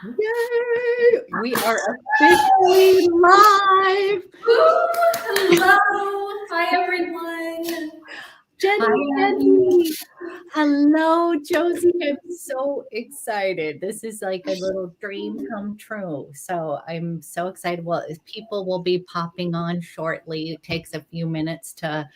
Yay! We are officially live. Ooh, hello. Hi, everyone. Jenny. Hello, Josie. I'm so excited. This is like a little dream come true. So I'm so excited. Well, people will be popping on shortly. It takes a few minutes to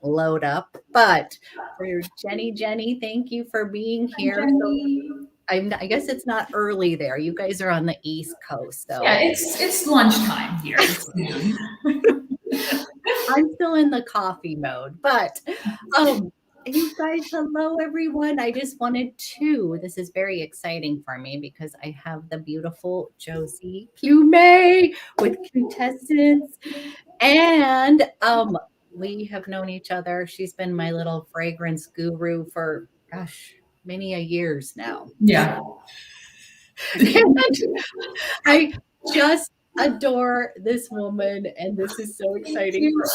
load up. But for Jenny, thank you for being here. So I guess it's not early there. You guys are on the East Coast, so yeah, it's lunchtime here. I'm still in the coffee mode. But you guys, hello everyone. I just wanted to. This is very exciting for me because I have the beautiful Josie Plumey with Quintessence, and we have known each other. She's been my little fragrance guru for gosh, many a years now. Yeah. I just adore this woman, and this is so exciting for us.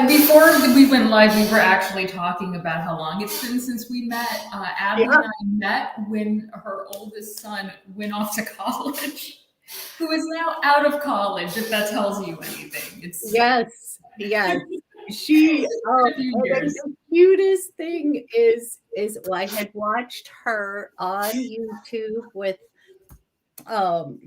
Before we went live, we were actually talking about how long it's been since we met. Abby and I met when her oldest son went off to college, who is now out of college, if that tells you anything. Yes. She the cutest thing is well, I had watched her on YouTube with Carlos,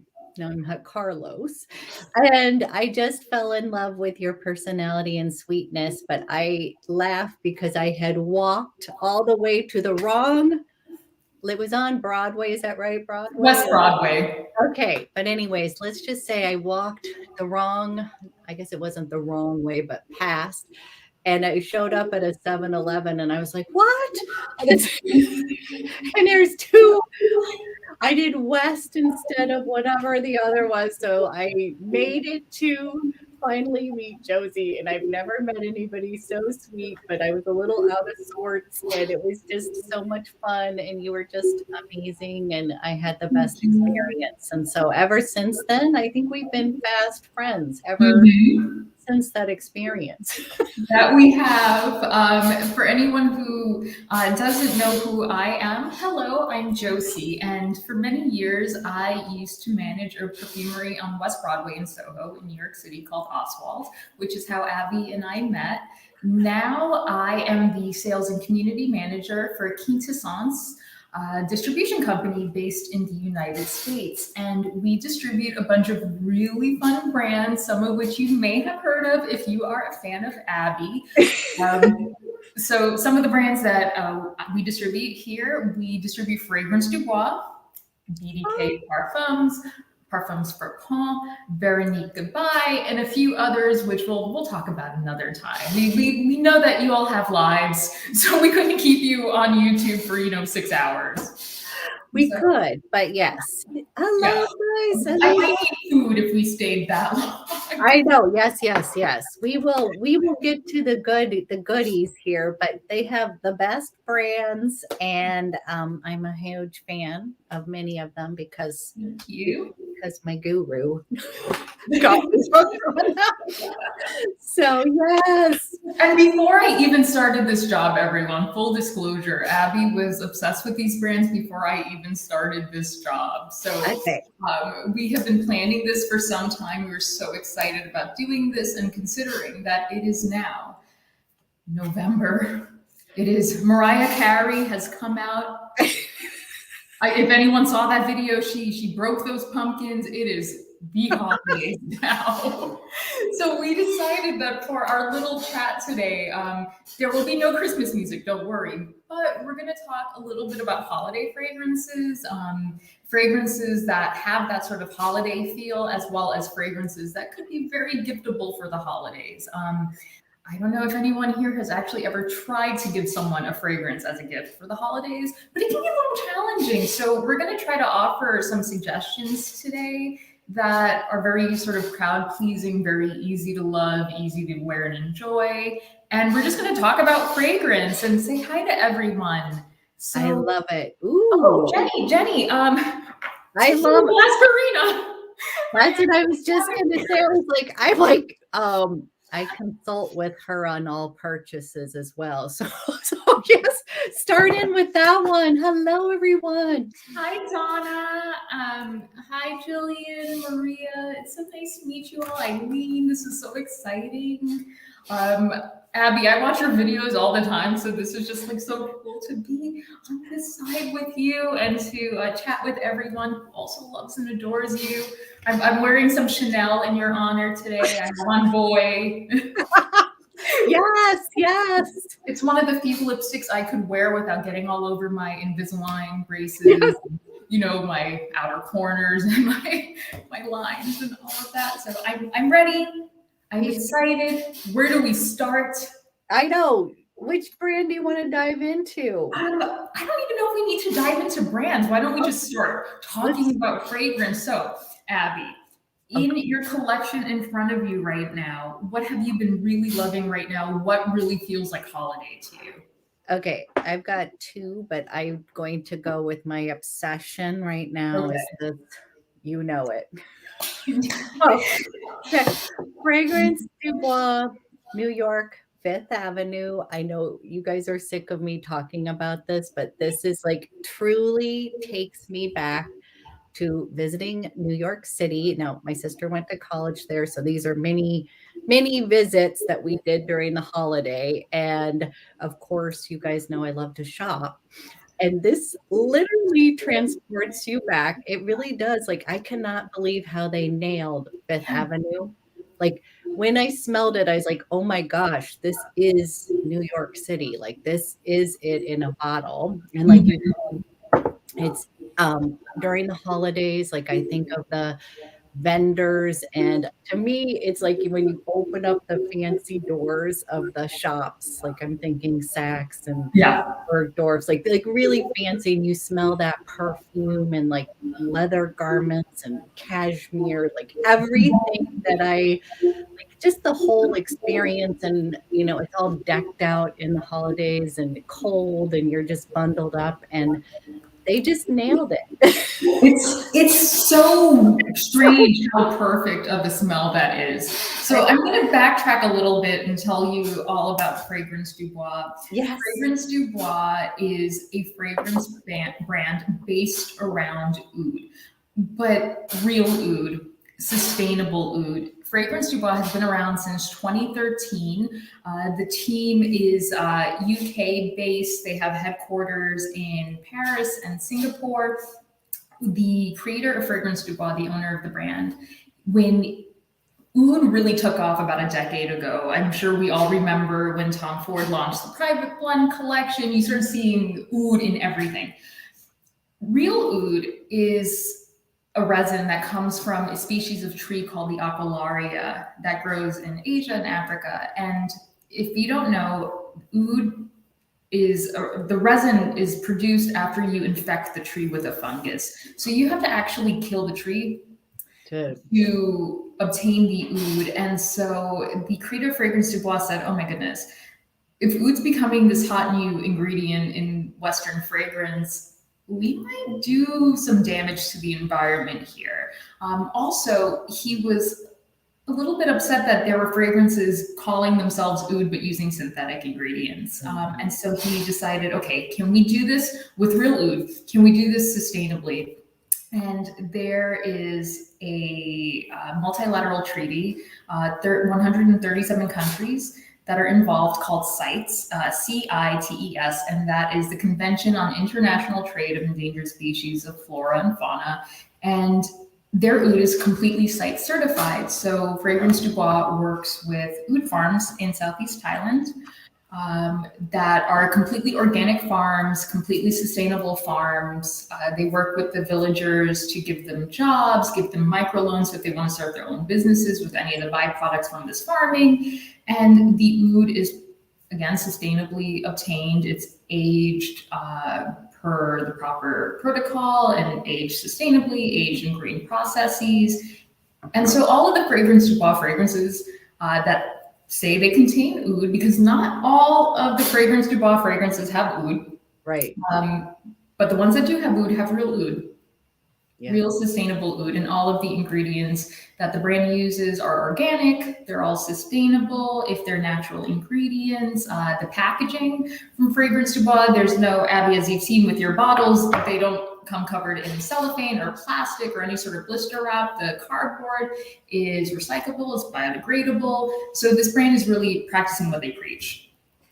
and I just fell in love with your personality and sweetness, but I laughed because I had walked all the way to the wrong. It was on Broadway, is that right? Broadway? West Broadway. Okay, but anyways, let's just say I walked the wrong, I guess it wasn't the wrong way, but past. And I showed up at a 7-Eleven and I was like, what? And there's two. I did West instead of whatever the other was. So I made it to finally meet Josie, and I've never met anybody so sweet, but I was a little out of sorts, and it was just so much fun, and you were just amazing, and I had the best experience. And so ever since then, I think we've been fast friends ever since that experience. That we have. For anyone who doesn't know who I am, hello, I'm Josie. And for many years, I used to manage a perfumery on West Broadway in Soho in New York City called Oswald, which is how Abby and I met. Now I am the sales and community manager for Quintessence, distribution company based in the United States. And we distribute a bunch of really fun brands, some of which you may have heard of if you are a fan of Abby. So some of the brands that we distribute here, we distribute Fragrance DuBois, BDK Parfums, Parfums Frapin, Veronique Gabai, and a few others, which we'll talk about another time. We know that you all have lives, so we couldn't keep you on YouTube for 6 hours. We could, but yes. Hello, guys. I might eat food if we stayed that long. I know. Yes. We will get to the goodies here, but they have the best brands, and I'm a huge fan of many of them because my guru got this book. So yes. And before I even started this job, everyone, full disclosure, Abby was obsessed with these brands before I even started this job. So we have been planning this for some time. We were so excited about doing this and considering that it is now November. It is Mariah Carey has come out. If anyone saw that video, she broke those pumpkins. It is the holidays now. So we decided that for our little chat today, there will be no Christmas music, don't worry. But we're going to talk a little bit about holiday fragrances, fragrances that have that sort of holiday feel, as well as fragrances that could be very giftable for the holidays. I don't know if anyone here has actually ever tried to give someone a fragrance as a gift for the holidays, but it can be a little challenging. So we're going to try to offer some suggestions today that are very sort of crowd-pleasing, very easy to love, easy to wear and enjoy. And we're just going to talk about fragrance and say hi to everyone. So, I love it. Ooh, Jenny. I love Laskarina. That's what I was just going to say. I was like, I'm like, I consult with her on all purchases as well. So yes, start in with that one. Hello, everyone. Hi, Donna. Hi, Jillian, Maria. It's so nice to meet you all. Eileen, this is so exciting. Abby, I watch your videos all the time, so this is just like so cool to be on this side with you and to chat with everyone who also loves and adores you. I'm wearing some Chanel in your honor today. I'm on Bois. Yes, yes. It's one of the few lipsticks I could wear without getting all over my Invisalign braces, Yes. you know, my outer corners and my lines and all of that. So I'm ready. I'm excited. Where do we start? I know. Which brand do you want to dive into? I don't even know if we need to dive into brands. Why don't we just start talking about fragrance? So, Abby, in your collection in front of you right now, what have you been really loving right now? What really feels like holiday to you? Okay, I've got two, but I'm going to go with my obsession right now. Okay. Is this, you know it. Okay. Fragrance DuBois, New York, Fifth Avenue. I know you guys are sick of me talking about this, but this is like truly takes me back to visiting New York City. Now, my sister went to college there, so these are many visits that we did during the holiday. And of course, you guys know I love to shop. And this literally transports you back. It really does. Like, I cannot believe how they nailed Fifth Avenue. Like, when I smelled it, I was like, oh my gosh, this is New York City. Like, this is it in a bottle. And like you know, it's during the holidays, like I think of the vendors, and to me it's like when you open up the fancy doors of the shops, like I'm thinking Saks and Bergdorf's, like really fancy, and you smell that perfume and like leather garments and cashmere, like everything that I like, just the whole experience. And you know, it's all decked out in the holidays and cold, and you're just bundled up, and they just nailed it. It's so strange how perfect of a smell that is. So I'm going to backtrack a little bit and tell you all about Fragrance DuBois. Yes. Fragrance DuBois is a fragrance brand based around oud, but real oud, sustainable oud. Fragrance DuBois has been around since 2013. The team is UK based. They have headquarters in Paris and Singapore. The creator of Fragrance DuBois, the owner of the brand, when oud really took off about a decade ago, I'm sure we all remember when Tom Ford launched the Private Blend collection, you started seeing oud in everything. Real oud is a resin that comes from a species of tree called the Aquilaria that grows in Asia and Africa. And if you don't know, oud is the resin is produced after you infect the tree with a fungus. So you have to actually kill the tree to obtain the oud. And so the creator of Fragrance DuBois said, oh my goodness, if oud's becoming this hot new ingredient in Western fragrance, we might do some damage to the environment here. Also, he was a little bit upset that there were fragrances calling themselves oud but using synthetic ingredients. And so he decided, okay, can we do this with real oud? Can we do this sustainably? And there is a multilateral treaty, 137 countries that are involved, called CITES, CITES, and that is the Convention on International Trade of Endangered Species of Flora and Fauna. And their oud is completely site certified. So Fragrance DuBois works with oud farms in Southeast Thailand that are completely organic farms, completely sustainable farms. They work with the villagers to give them jobs, give them microloans so if they want to start their own businesses with any of the byproducts from this farming. And the oud is, again, sustainably obtained. It's aged per the proper protocol and aged sustainably, aged in green processes. And so all of the Fragrance DuBois fragrances that say they contain oud, because not all of the Fragrance DuBois fragrances have oud. Right. But the ones that do have oud have real oud. real sustainable oud, and all of the ingredients that the brand uses are organic. They're all sustainable if they're natural ingredients. The packaging from Fragrance DuBois, there's no, Abby, as you've seen with your bottles, they don't come covered in cellophane or plastic or any sort of blister wrap. The cardboard is recyclable, it's biodegradable. So this brand is really practicing what they preach.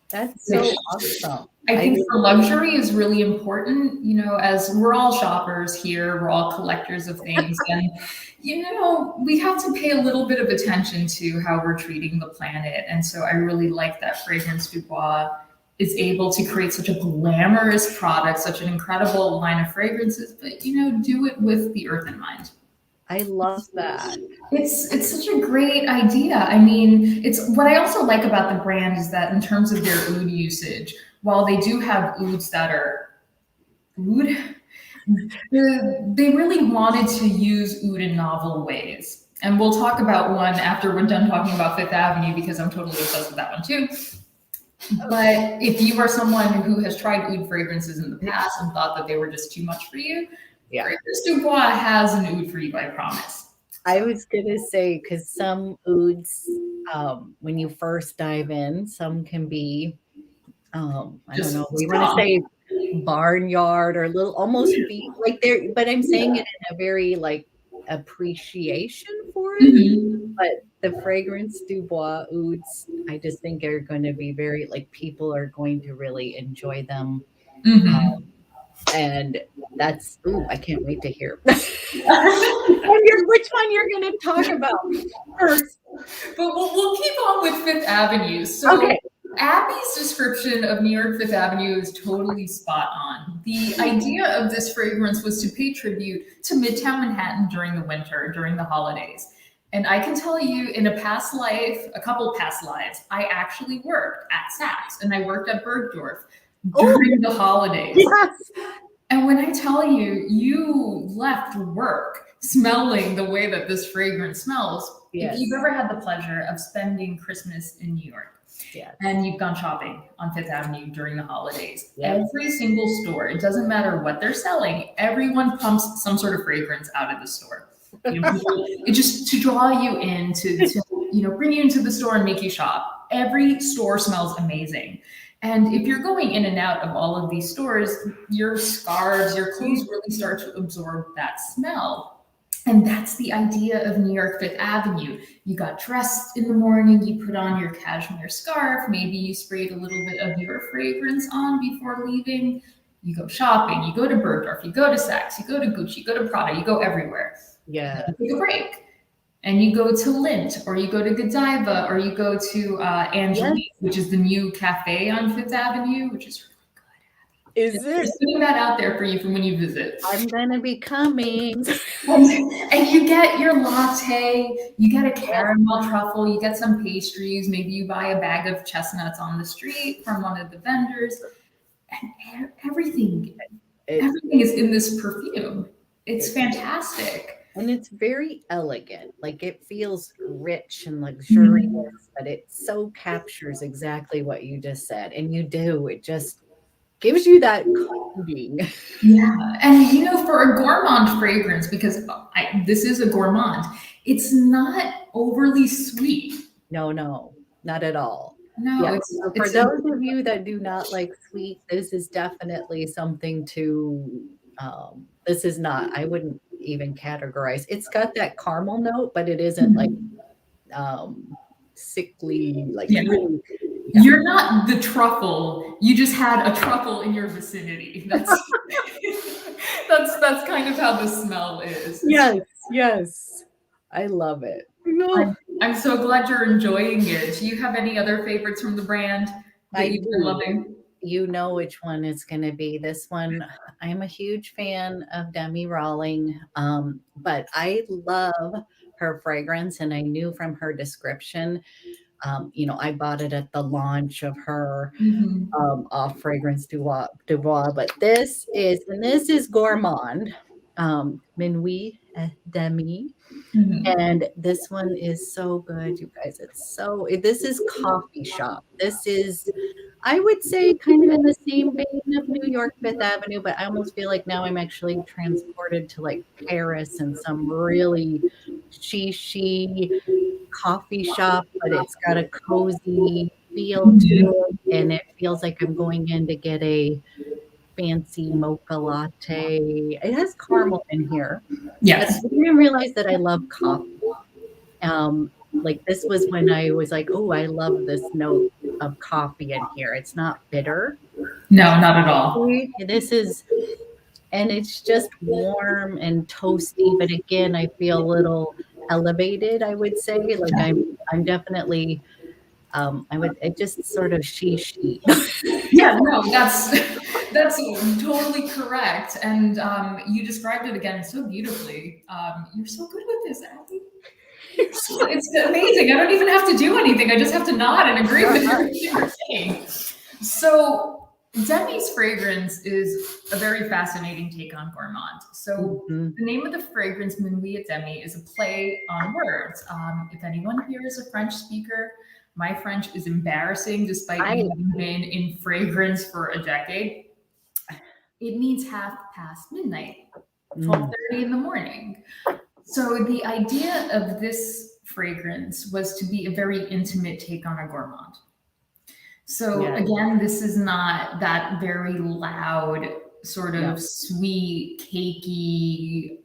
That's so awesome. I think for luxury is really important, you know, as we're all shoppers here, we're all collectors of things. And, you know, we have to pay a little bit of attention to how we're treating the planet. And so I really like that Fragrance DuBois is able to create such a glamorous product, such an incredible line of fragrances, but, you know, do it with the earth in mind. I love that. It's such a great idea. I mean, it's what I also like about the brand is that in terms of their oud usage, while they do have ouds that are oud, they really wanted to use oud in novel ways. And we'll talk about one after we're done talking about Fifth Avenue, because I'm totally obsessed with that one too. But if you are someone who has tried oud fragrances in the past and thought that they were just too much for you, Fragrance DuBois has an oud for you, I promise. I was gonna say, because some ouds, when you first dive in, some can be, I don't know, we want to say barnyard or little, almost be like there, but I'm saying it in a very like appreciation for it. But the Fragrance DuBois ouds, I just think are going to be very, like, people are going to really enjoy them. And that's, I can't wait to hear which one you're going to talk about first. But we'll keep on with Fifth Avenue. So Abby's description of New York Fifth Avenue is totally spot on. The idea of this fragrance was to pay tribute to Midtown Manhattan during the winter, during the holidays. And I can tell you, in a past life, a couple past lives, I actually worked at Saks and I worked at Bergdorf during the holidays. Yes. And when I tell you, you left work smelling the way that this fragrance smells, if you've ever had the pleasure of spending Christmas in New York, and you've gone shopping on Fifth Avenue during the holidays, every single store, it doesn't matter what they're selling, everyone pumps some sort of fragrance out of the store. You know, it just to draw you in, to you know, bring you into the store and make you shop. Every store smells amazing. And if you're going in and out of all of these stores, your scarves, your clothes really start to absorb that smell. And that's the idea of New York Fifth Avenue. You got dressed in the morning, you put on your cashmere scarf, maybe you sprayed a little bit of your fragrance on before leaving. You go shopping, you go to Bergdorf, you go to Saks, you go to Gucci, you go to Prada, you go everywhere. Yeah. You take a break. And you go to Lint, or you go to Godiva, or you go to Angelique, which is the new cafe on Fifth Avenue, which is really good. Is it? Just putting that out there for you from when you visit. I'm gonna be coming. And you get your latte, you get a caramel truffle, you get some pastries, maybe you buy a bag of chestnuts on the street from one of the vendors, and everything is in this perfume. It's fantastic. And it's very elegant. Like, it feels rich and luxurious, but it so captures exactly what you just said. And you do. It just gives you that coating. Yeah. And, you know, for a gourmand fragrance, because this is a gourmand, it's not overly sweet. No, not at all. No. So for those of you that do not like sweet, this is definitely something to, this is not, I wouldn't even categorize. It's got that caramel note, but it isn't like sickly, like really. You're not the truffle. You just had a truffle in your vicinity. That's that's kind of how the smell is. Yes. I love it. I'm so glad you're enjoying it. Do you have any other favorites from the brand that you've been loving? You know which one it's going to be. This one, I'm a huge fan of Demi Rawling, but I love her fragrance, and I knew from her description, you know, I bought it at the launch of her off Fragrance DuBois, but this is gourmand, Minuit Demi. Mhm. And this one is so good, you guys. This is coffee shop. This is, I would say, kind of in the same vein of New York Fifth Avenue, but I almost feel like now I'm actually transported to like Paris and some really she coffee shop, but it's got a cozy feel to it, and it feels like I'm going in to get a fancy mocha latte. It has caramel in here, but I Yes. didn't realize that I love coffee. Like this was when I was like, "Oh, I love this note of coffee in here." It's not bitter. No, not at all. This is, and it's just warm and toasty, but again, I feel a little elevated, I would say. Like I'm definitely it just sort of she. Yeah, no, that's totally correct. And you described it again so beautifully. You're so good with this, Abby. It's amazing. I don't even have to do anything. I just have to nod and agree with everything you're saying. So Demi's fragrance is a very fascinating take on gourmand. So the name of the fragrance, Minuit Demi, is a play on words. If anyone here is a French speaker, my French is embarrassing despite me having been in fragrance for a decade. It means half past midnight, 12:30 in the morning. So the idea of this fragrance was to be a very intimate take on a gourmand. So again, this is not that very loud, sort of sweet, cakey.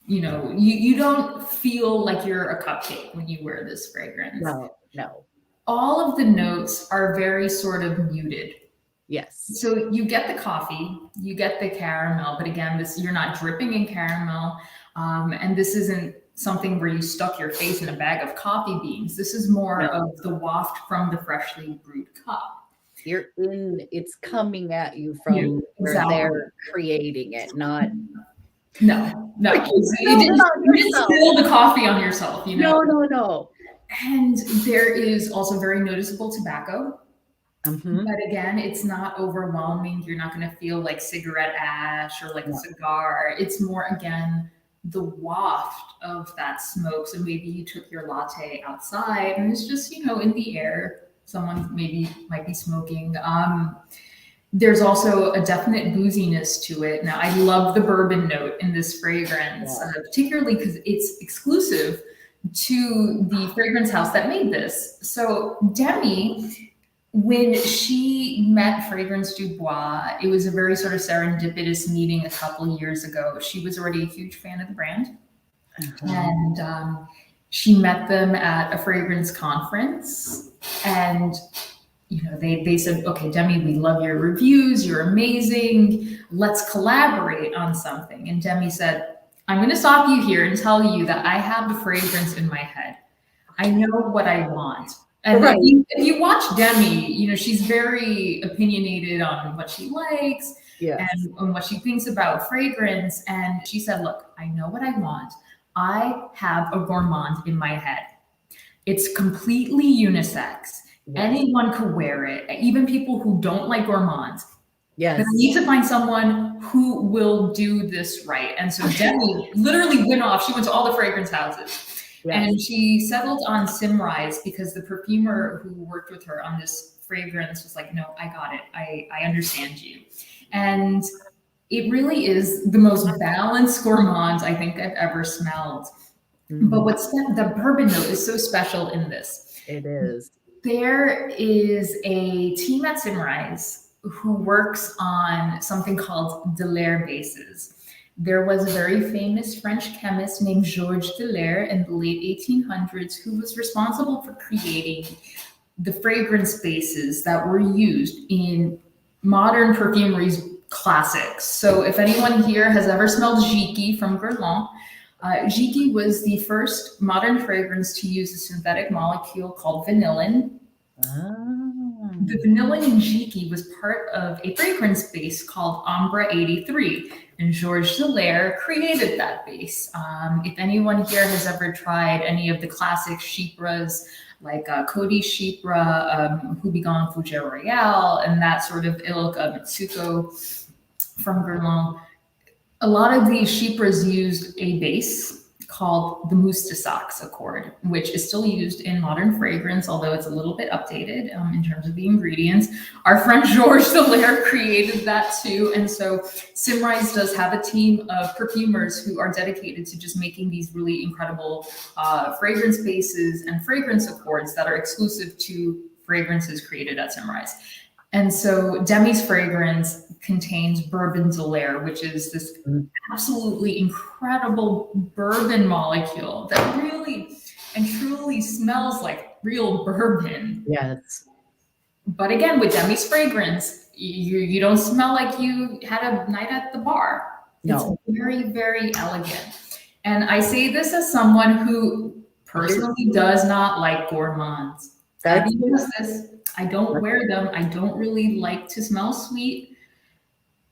You know, you don't feel like you're a cupcake when you wear this fragrance. No. All of the notes are very sort of muted. Yes. So you get the coffee, you get the caramel, but again, you're not dripping in caramel, and this isn't something where you stuck your face in a bag of coffee beans. This is more of the waft from the freshly brewed cup. It's coming at you from where they're creating it, not. No. You didn't spill the coffee on yourself, you know? No. And there is also very noticeable tobacco. Mm-hmm. But again, it's not overwhelming. You're not going to feel like cigarette ash or like a cigar. It's more, again, the waft of that smoke. So maybe you took your latte outside and it's just, you know, in the air. Someone maybe might be smoking. There's also a definite booziness to it. Now, I love the bourbon note in this fragrance, particularly because it's exclusive to the fragrance house that made this. So Demi, when she met Fragrance DuBois, it was a very sort of serendipitous meeting a couple of years ago. She was already a huge fan of the brand. And she met them at a fragrance conference. And you know, they said, okay, Demi, we love your reviews. You're amazing. Let's collaborate on something. And Demi said, I'm going to stop you here and tell you that I have the fragrance in my head. I know what I want. And if you watch Demi, you know, she's very opinionated on what she likes and on what she thinks about fragrance. And she said, look, I know what I want. I have a gourmand in my head. It's completely unisex. Anyone could wear it, even people who don't like gourmands. But I need to find someone who will do this right. And so Demi literally went off. She went to all the fragrance houses. And she settled on Simrise because the perfumer who worked with her on this fragrance was like, no, I got it. I understand you. And it really is the most balanced gourmand I think I've ever smelled. But the bourbon note is so special in this. It is. There is a team at Simrise who works on something called Delaire bases. There was a very famous French chemist named Georges Delaire in the late 1800s who was responsible for creating the fragrance bases that were used in modern perfumery's classics. So if anyone here has ever smelled Jiki from Guerlain, Jiki was the first modern fragrance to use a synthetic molecule called vanillin. The vanillin in Jiki was part of a fragrance base called Ombre 83, and Georges Delaire created that base. If anyone here has ever tried any of the classic chypres, like Coty Chypre, Houbigant Fougère Royale, and that sort of ilk of Mitsuko from Guerlain, A lot of these Chypres used a base called the Mousse de Saxe Accord, which is still used in modern fragrance, although it's a little bit updated in terms of the ingredients. Our friend Georges created that too. And so Symrise does have a team of perfumers who are dedicated to just making these really incredible fragrance bases and fragrance accords that are exclusive to fragrances created at Symrise. And so Demi's fragrance contains Bourbon d'Hilaire, which is this absolutely incredible bourbon molecule that really and truly smells like real bourbon. Yes. But again, with Demi's fragrance, you don't smell like you had a night at the bar. No. It's very, very elegant. And I say this as someone who personally does not like gourmands. Abby knows this. I don't wear them. I don't really like to smell sweet.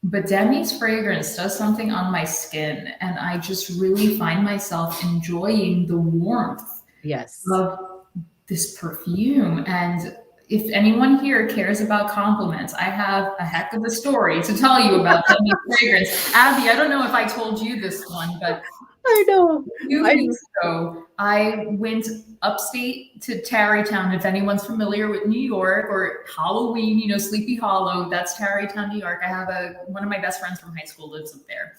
But Demi's fragrance does something on my skin, and I just really find myself enjoying the warmth of this perfume. And if anyone here cares about compliments, I have a heck of a story to tell you about Demi's fragrance. Abby, I don't know if I told you this one, but I know. A few weeks ago, I went upstate to Tarrytown. If anyone's familiar with New York or Halloween, you know, Sleepy Hollow, that's Tarrytown, New York. I have one of my best friends from high school lives up there.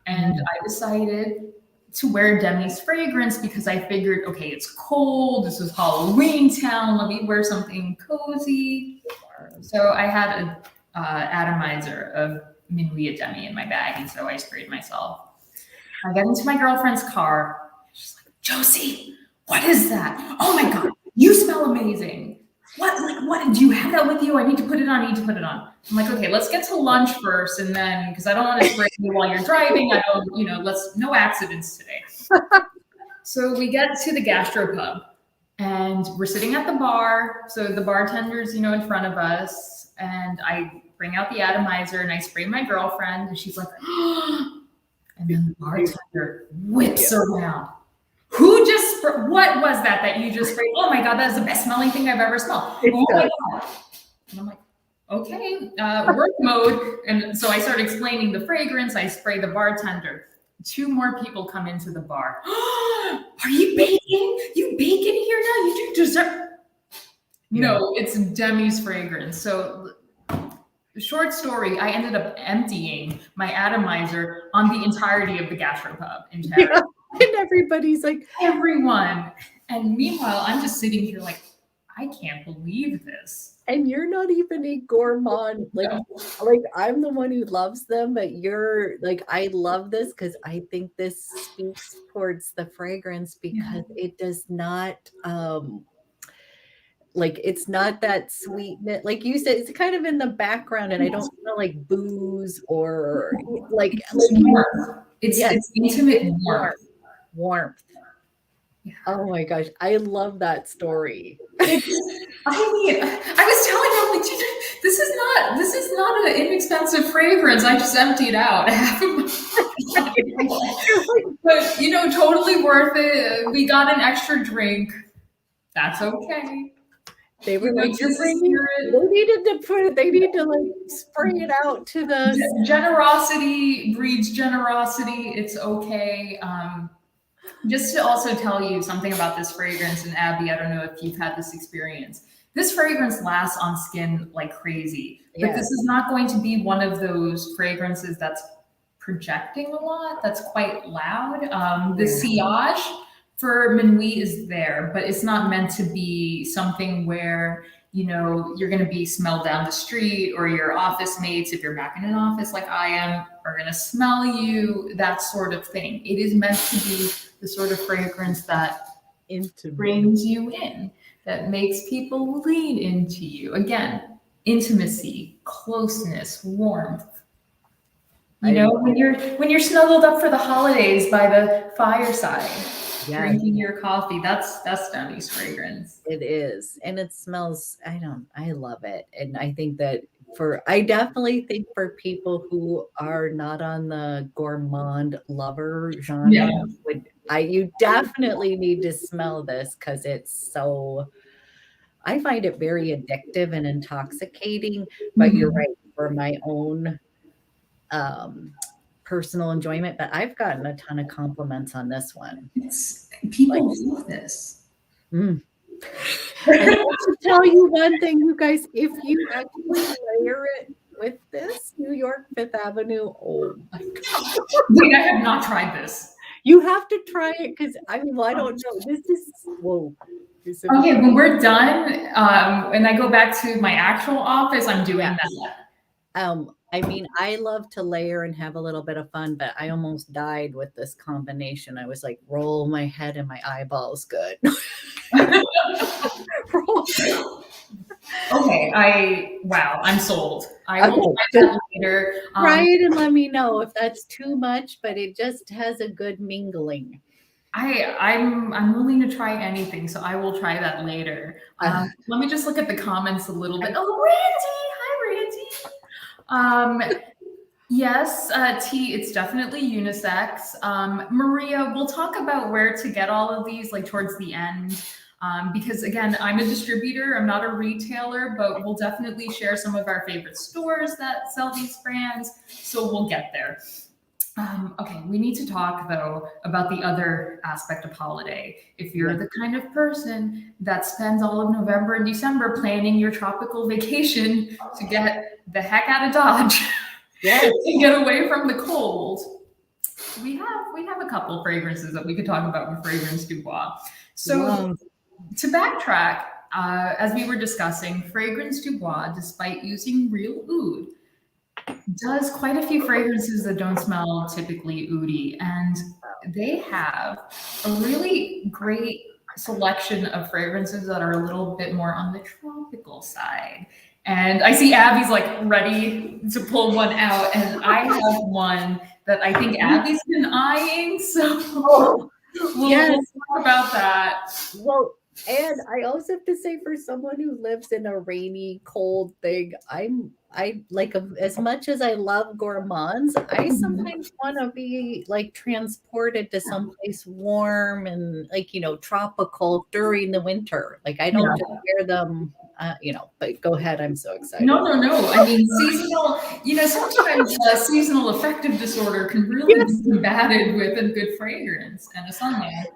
And I decided to wear Demi's fragrance because I figured, okay, it's cold. This is Halloween town. Let me wear something cozy. So I had an atomizer of Minuit Demi in my bag. And so I sprayed myself. I get into my girlfriend's car. She's like, Josie, what is that? Oh my God, you smell amazing. What, do you have that with you? I need to put it on, I'm like, okay, let's get to lunch first. And then, because I don't want to spray you while you're driving. I don't, you know, no accidents today. So we get to the gastropub and we're sitting at the bar. So the bartender's, you know, in front of us. And I bring out the atomizer and I spray my girlfriend. And she's like, and then the bartender whips around. What was that you just sprayed? Oh my God, that is the best smelling thing I've ever smelled. Oh my God. And I'm like, okay, work mode. And so I start explaining the fragrance. I spray the bartender. 2 more people come into the bar. Are you baking? You bake in here now? You do dessert? No, it's Demi's fragrance. So short story, I ended up emptying my atomizer on the entirety of the gastropub in Tarrytown. And everybody's like, everyone. And meanwhile, I'm just sitting here like, I can't believe this. And you're not even a gourmand. Like I'm the one who loves them, but you're like, I love this because I think this speaks towards the fragrance because it does not like it's not that sweetness, like you said, it's kind of in the background, and I don't smell like booze or like it's intimate warmth. Oh my gosh, I love that story. I mean, I was telling him, like, this is not an inexpensive fragrance. I just emptied out half of my but you know, totally worth it. We got an extra drink. That's okay. They were like, they needed to put it, they need to like spray it out to the generosity breeds generosity. It's okay. Just to also tell you something about this fragrance, and Abby, I don't know if you've had this experience. This fragrance lasts on skin like crazy, but this is not going to be one of those fragrances that's projecting a lot, that's quite loud. The sillage for Minuit is there, but it's not meant to be something where, you know, you're going to be smelled down the street, or your office mates, if you're back in an office like I am, are going to smell you, that sort of thing. It is meant to be the sort of fragrance that brings you in, that makes people lean into you. Again, intimacy, closeness, warmth. You know, when you're snuggled up for the holidays by the fireside, drinking your coffee, that's Demi's fragrance. It is, and it smells. I love it, and I think that I definitely think for people who are not on the gourmand lover genre, you definitely need to smell this because it's so. I find it very addictive and intoxicating, but you're right, for my own personal enjoyment, but I've gotten a ton of compliments on this one. People love this. And I have to tell you one thing, you guys, if you actually layer it with this New York Fifth Avenue, oh my God. Wait, I have not tried this. You have to try it because I mean, well, I don't know. This is whoa. Okay, when we're done, and I go back to my actual office, I'm doing that. I mean, I love to layer and have a little bit of fun, but I almost died with this combination. I was like, roll my head and my eyeballs good. Okay, wow, I'm sold. I will try that later. Try it and let me know if that's too much, but it just has a good mingling. I'm willing to try anything, so I will try that later. Let me just look at the comments a little bit. Oh, Randy! Hi, Randy. Yes, T, it's definitely unisex. Maria, we'll talk about where to get all of these, like towards the end. Because again, I'm a distributor, I'm not a retailer, but we'll definitely share some of our favorite stores that sell these brands. So we'll get there. Okay, we need to talk though about the other aspect of holiday. If you're the kind of person that spends all of November and December planning your tropical vacation to get the heck out of Dodge, to get away from the cold, we have a couple fragrances that we could talk about with Fragrance DuBois. So to backtrack, as we were discussing, Fragrance DuBois, despite using real oud, does quite a few fragrances that don't smell typically oudy, and they have a really great selection of fragrances that are a little bit more on the tropical side. And I see Abby's like ready to pull one out, and I have one that I think Abby's been eyeing, so we'll talk about that. Well, and I also have to say, for someone who lives in a rainy, cold thing, I like, as much as I love gourmands, I sometimes want to be like transported to someplace warm and like, you know, tropical during the winter. Like I don't just wear them, you know, but go ahead. I'm so excited. No. I mean, seasonal, you know, sometimes seasonal affective disorder can really be combated with a good fragrance and a sunlight.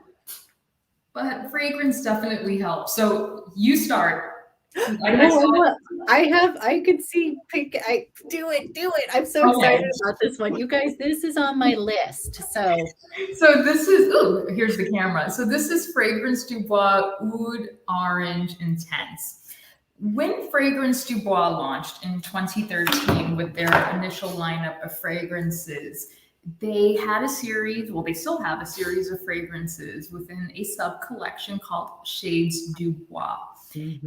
But fragrance definitely helps. So you start. I could see do it. I'm so excited about this one. You guys, this is on my list. So this is, here's the camera. So this is Fragrance DuBois Oud Orange Intense. When Fragrance DuBois launched in 2013 with their initial lineup of fragrances, they had a series, well, they still have a series of fragrances within a sub-collection called Shades DuBois.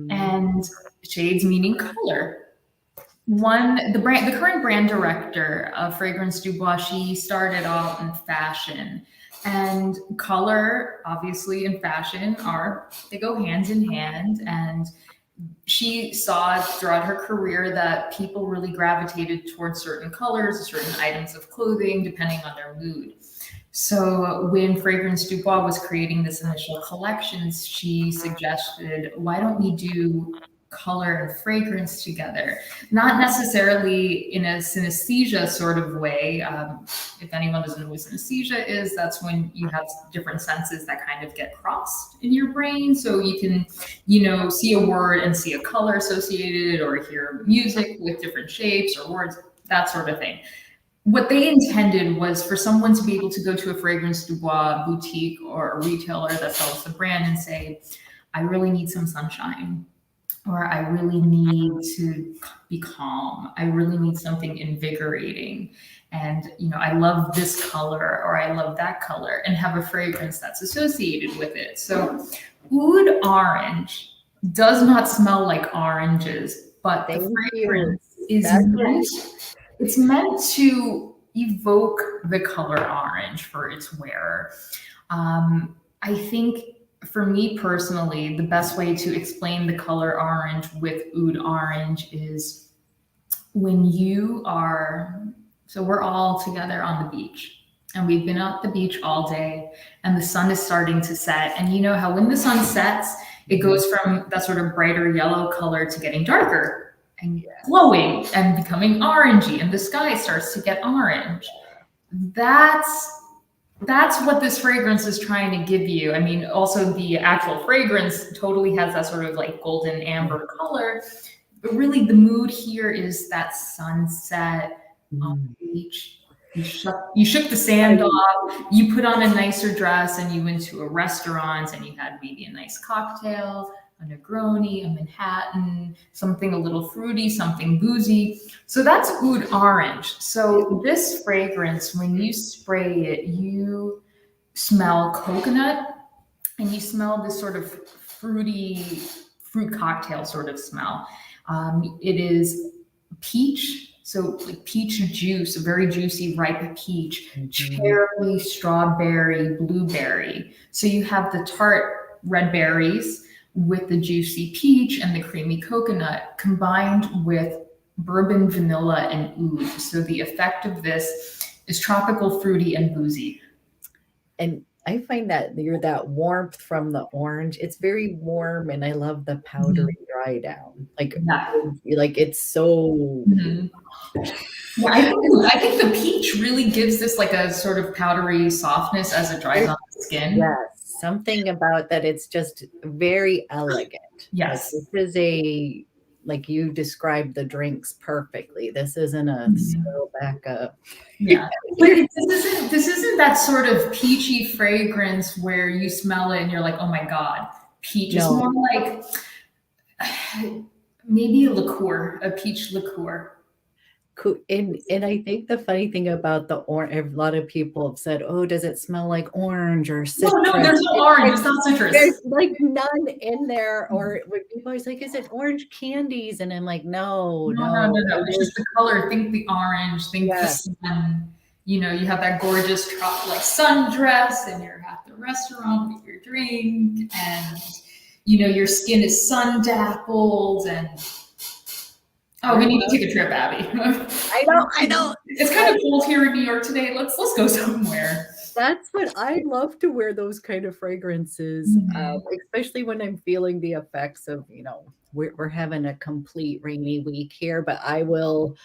And shades meaning color. The current brand director of Fragrance DuBois, she started off in fashion, and color, obviously, in fashion they go hand in hand. And she saw throughout her career that people really gravitated towards certain colors, certain items of clothing, depending on their mood. So when Fragrance DuBois was creating this initial collections, she suggested, why don't we do color and fragrance together? Not necessarily in a synesthesia sort of way. If anyone doesn't know what synesthesia is, that's when you have different senses that kind of get crossed in your brain. So you can, you know, see a word and see a color associated, or hear music with different shapes or words, that sort of thing. What they intended was for someone to be able to go to a Fragrance DuBois boutique or a retailer that sells the brand and say, I really need some sunshine, or I really need to be calm. I really need something invigorating. And, you know, I love this color, or I love that color, and have a fragrance that's associated with it. So Oud Orange does not smell like oranges, but the fragrance is it's meant to evoke the color orange for its wearer. I think for me personally, the best way to explain the color orange with Oud Orange is when you are, so we're all together on the beach, and we've been at the beach all day, and the sun is starting to set. And you know how when the sun sets, it goes from that sort of brighter yellow color to getting darker and glowing and becoming orangey, and the sky starts to get orange. that's what this fragrance is trying to give you. I mean, also the actual fragrance totally has that sort of like golden amber color, but really the mood here is that sunset on the beach. You shook the sand off, you put on a nicer dress, and you went to a restaurant and you had maybe a nice cocktail, a Negroni, a Manhattan, something a little fruity, something boozy. So that's Oud Orange. So this fragrance, when you spray it, you smell coconut and you smell this sort of fruity fruit cocktail sort of smell. It is peach. So like peach juice, a very juicy, ripe peach, cherry, strawberry, blueberry. So you have the tart red berries with the juicy peach and the creamy coconut combined with bourbon, vanilla, and oud. So the effect of this is tropical, fruity, and boozy. And I find that that warmth from the orange, it's very warm, and I love the powdery dry down. Like, like it's so. Yeah, I think the peach really gives this like a sort of powdery softness as it dries on the skin. Yes, something about that. It's just very elegant. Yes, like, this is like you described the drinks perfectly. This isn't a spill back up. Yeah, but this isn't that sort of peachy fragrance where you smell it and you're like, oh my god, peach. It's more like maybe a liqueur, a peach liqueur. And I think the funny thing about the orange, a lot of people have said, "Oh, does it smell like orange or citrus?" No, there's no orange. It's not citrus. There's like none in there. Or when people are like, "Is it orange candies?" And I'm like, "No. It's just the color. Think the orange. Think the sun. You know, you have that gorgeous like sundress, and you're at the restaurant with your drink, and you know your skin is sun dappled and. Oh, we need to take a trip, Abby. I know. It's kind of cold here in New York today. Let's go somewhere. That's what I love to wear, those kind of fragrances, especially when I'm feeling the effects of, you know, we're having a complete rainy week here, but I will.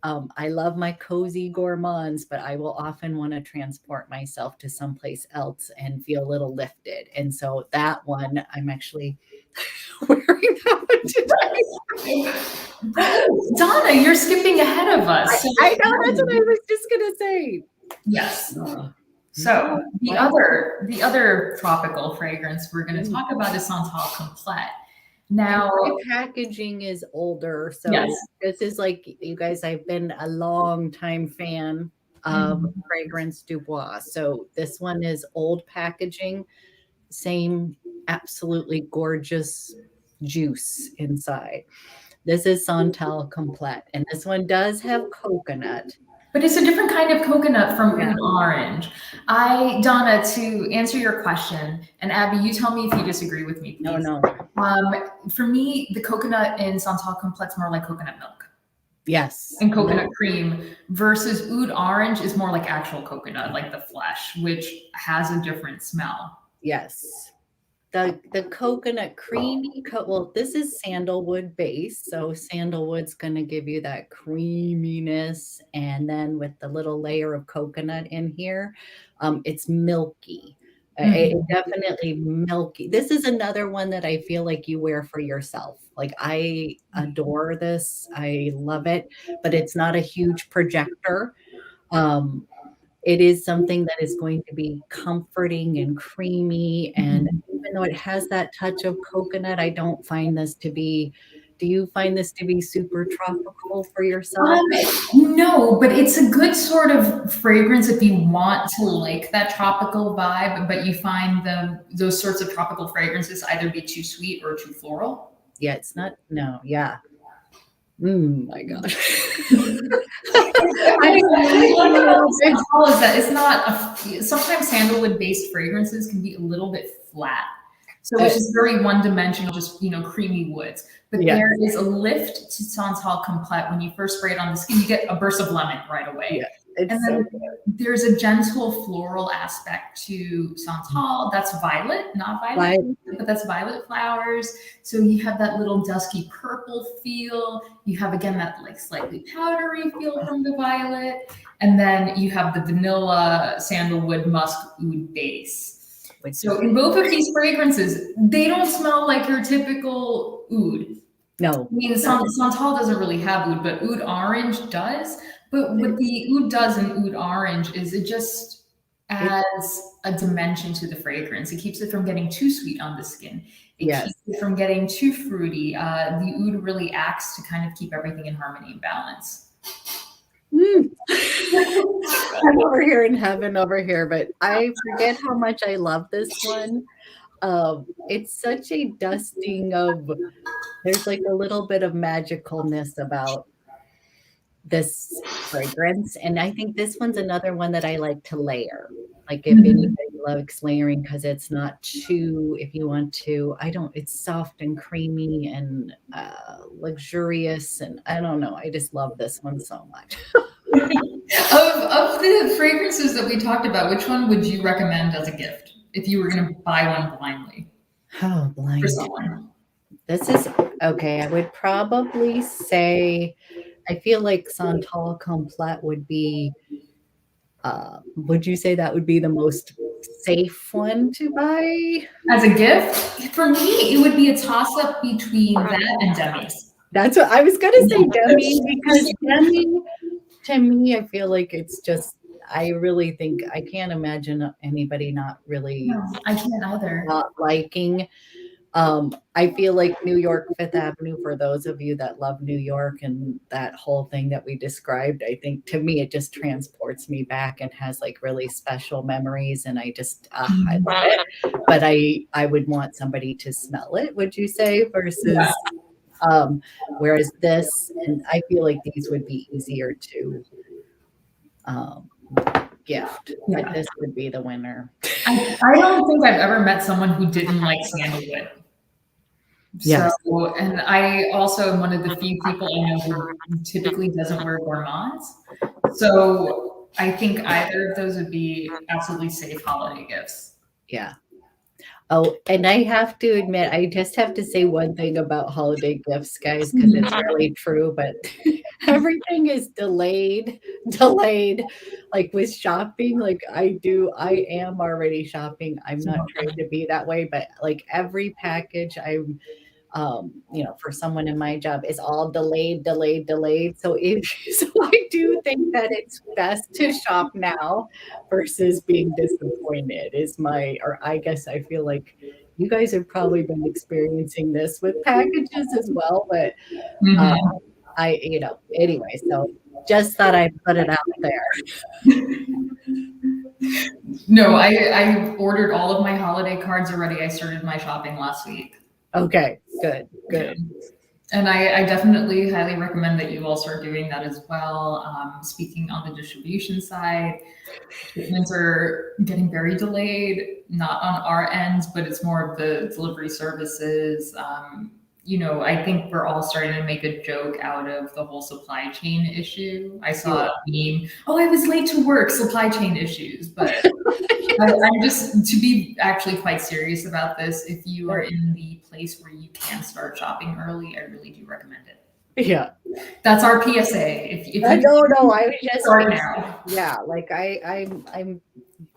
I love my cozy gourmands, but I will often want to transport myself to someplace else and feel a little lifted. And so that one, I'm actually wearing that one today. Donna, you're skipping ahead of us. I know, that's what I was just gonna say. Yes. So the other tropical fragrance we're going to talk about is Santal Complete. Now, my packaging is older, so this is like, you guys, I've been a long time fan of fragrance DuBois. So this one is old packaging, same absolutely gorgeous juice inside. This is Santel Complete, and this one does have coconut. But it's a different kind of coconut from Oud Orange. Donna, to answer your question, and Abby, you tell me if you disagree with me, please. No. For me, the coconut in Santal Complete is more like coconut milk. Yes. And coconut cream versus Oud Orange is more like actual coconut, like the flesh, which has a different smell. Yes. The coconut creamy, well, this is sandalwood base. So sandalwood's going to give you that creaminess. And then with the little layer of coconut in here, it's milky. It's definitely milky. This is another one that I feel like you wear for yourself. Like, I adore this. I love it, but it's not a huge projector. It is something that is going to be comforting and creamy. And even though it has that touch of coconut, I don't find this to be, do you find this to be super tropical for yourself? No, but it's a good sort of fragrance if you want to like that tropical vibe, but you find those sorts of tropical fragrances either be too sweet or too floral. Yeah, it's not, no, yeah. My gosh. It's not sometimes sandalwood based fragrances can be a little bit flat. So it's just very one-dimensional, just, you know, creamy woods. But there is a lift to Santal Complete. When you first spray it on the skin, you get a burst of lemon right away. It's and so then good. there's a gentle floral aspect to Santal. That's violet, not violet, but that's violet flowers. So you have that little dusky purple feel. You have, again, that like slightly powdery feel from the violet. And then you have the vanilla, sandalwood, musk, oud base. So in both of these fragrances, they don't smell like your typical oud. No. I mean, Santal doesn't really have oud, but Oud Orange does. But what the oud does in Oud Orange is it just adds a dimension to the fragrance. It keeps it from getting too sweet on the skin. It keeps it from getting too fruity. The oud really acts to kind of keep everything in harmony and balance. I'm over here in heaven over here, but I forget how much I love this one. It's such a dusting of, there's like a little bit of magicalness about this fragrance. And I think this one's another one that I like to layer. Like if anybody likes layering, because it's not too, if you want to, it's soft and creamy and luxurious. And I don't know, I just love this one so much. Of the fragrances that we talked about, which one would you recommend as a gift if you were going to buy one blindly? Oh, blind. For someone. This is, okay, I would probably say, I feel like Santal Complete would be, would you say that would be the most safe one to buy? As a gift? For me, it would be a toss-up between that and Demi's. That's what I was going to say, Demi, because Demi, to me, I feel like it's just, I really think, I can't imagine anybody not really. No, I can't either. Not liking. I feel like New York Fifth Avenue, for those of you that love New York and that whole thing that we described, I think to me, it just transports me back and has like really special memories. And I just, I love it. But I would want somebody to smell it, would you say, versus, whereas this, and I feel like these would be easier to gift. But this would be the winner. I don't think I've ever met someone who didn't like sandalwood. Yes. So, and I also am one of the few people I know who typically doesn't wear gourmands. So I think either of those would be absolutely safe holiday gifts. Yeah. Oh, and I have to admit, I just have to say one thing about holiday gifts, guys, because it's really true, but everything is delayed. Like with shopping, like I am already shopping. I'm not trying to be that way, but like every package I'm, for someone in my job is all delayed. So I do think that it's best to shop now versus being disappointed or I guess I feel like you guys have probably been experiencing this with packages as well, but anyway, so just thought I'd put it out there. No, I ordered all of my holiday cards already. I started my shopping last week. Okay, good. And I definitely highly recommend that you all start doing that as well. Speaking on the distribution side, shipments are getting very delayed, not on our end, but it's more of the delivery services. I think we're all starting to make a joke out of the whole supply chain issue. I saw a meme, I was late to work, supply chain issues, but I'm just, to be actually quite serious about this, if you are in the place where you can start shopping early, I really do recommend it. Yeah. That's our PSA. If I was just start now. Yeah, like I'm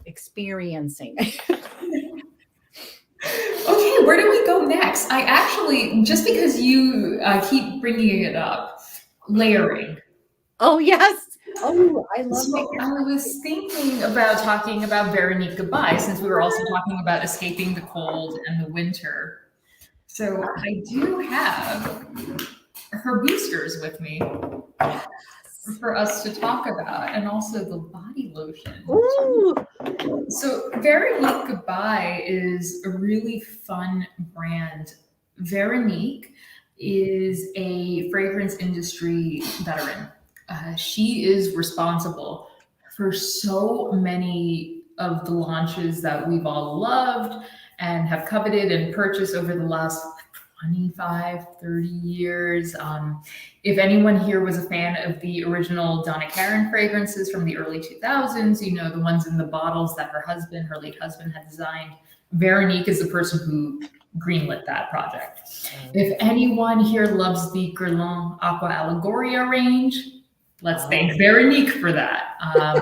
experiencing. Okay, where do we go next? I actually, just because you keep bringing it up, layering. Oh, yes. Oh, I love it. I was thinking about talking about Veronique Gabai, since we were also talking about escaping the cold and the winter. So I do have her boosters with me for us to talk about, and also the body lotion. Ooh. So Veronique Gabai is a really fun brand. Veronique is a fragrance industry veteran. She is responsible for so many of the launches that we've all loved and have coveted and purchased over the last 25, 30 years. If anyone here was a fan of the original Donna Karan fragrances from the early 2000s, you know, the ones in the bottles that her late husband had designed, Veronique is the person who greenlit that project. If anyone here loves the Guerlain Aqua Allegoria range, let's thank Veronique for that.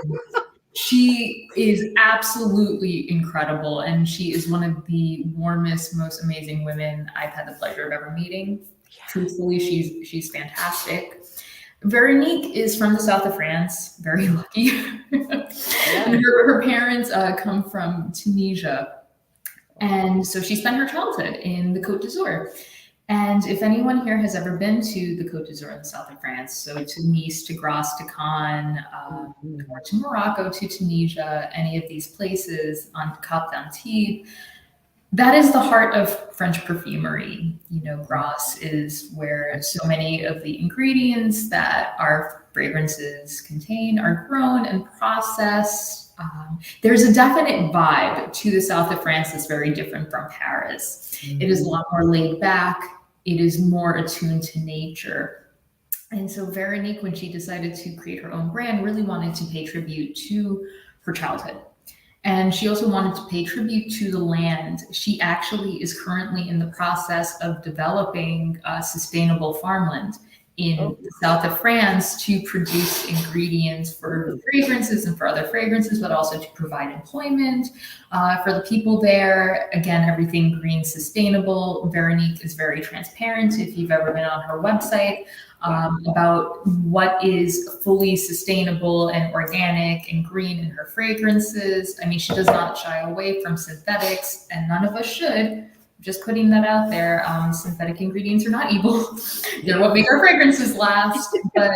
She is absolutely incredible, and she is one of the warmest, most amazing women I've had the pleasure of ever meeting. Truthfully, she's fantastic. Veronique is from the south of France, very lucky. And her parents come from Tunisia. And so she spent her childhood in the Côte d'Azur. And if anyone here has ever been to the Côte d'Azur in the south of France, so to Nice, to Grasse, to Cannes, or to Morocco, to Tunisia, any of these places on Cap d'Antibes, that is the heart of French perfumery. You know, Grasse is where so many of the ingredients that our fragrances contain are grown and processed. There's a definite vibe to the south of France that's very different from Paris. It is a lot more laid back. It is more attuned to nature. And so Veronique, when she decided to create her own brand, really wanted to pay tribute to her childhood. And she also wanted to pay tribute to the land. She actually is currently in the process of developing sustainable farmland in the south of France to produce ingredients for fragrances and for other fragrances, but also to provide employment for the people there. Again, everything green, sustainable. Veronique is very transparent. If you've ever been on her website, about what is fully sustainable and organic and green in her fragrances. I mean, she does not shy away from synthetics, and none of us should. Just putting that out there. Synthetic ingredients are not evil. They're what make our fragrances last. But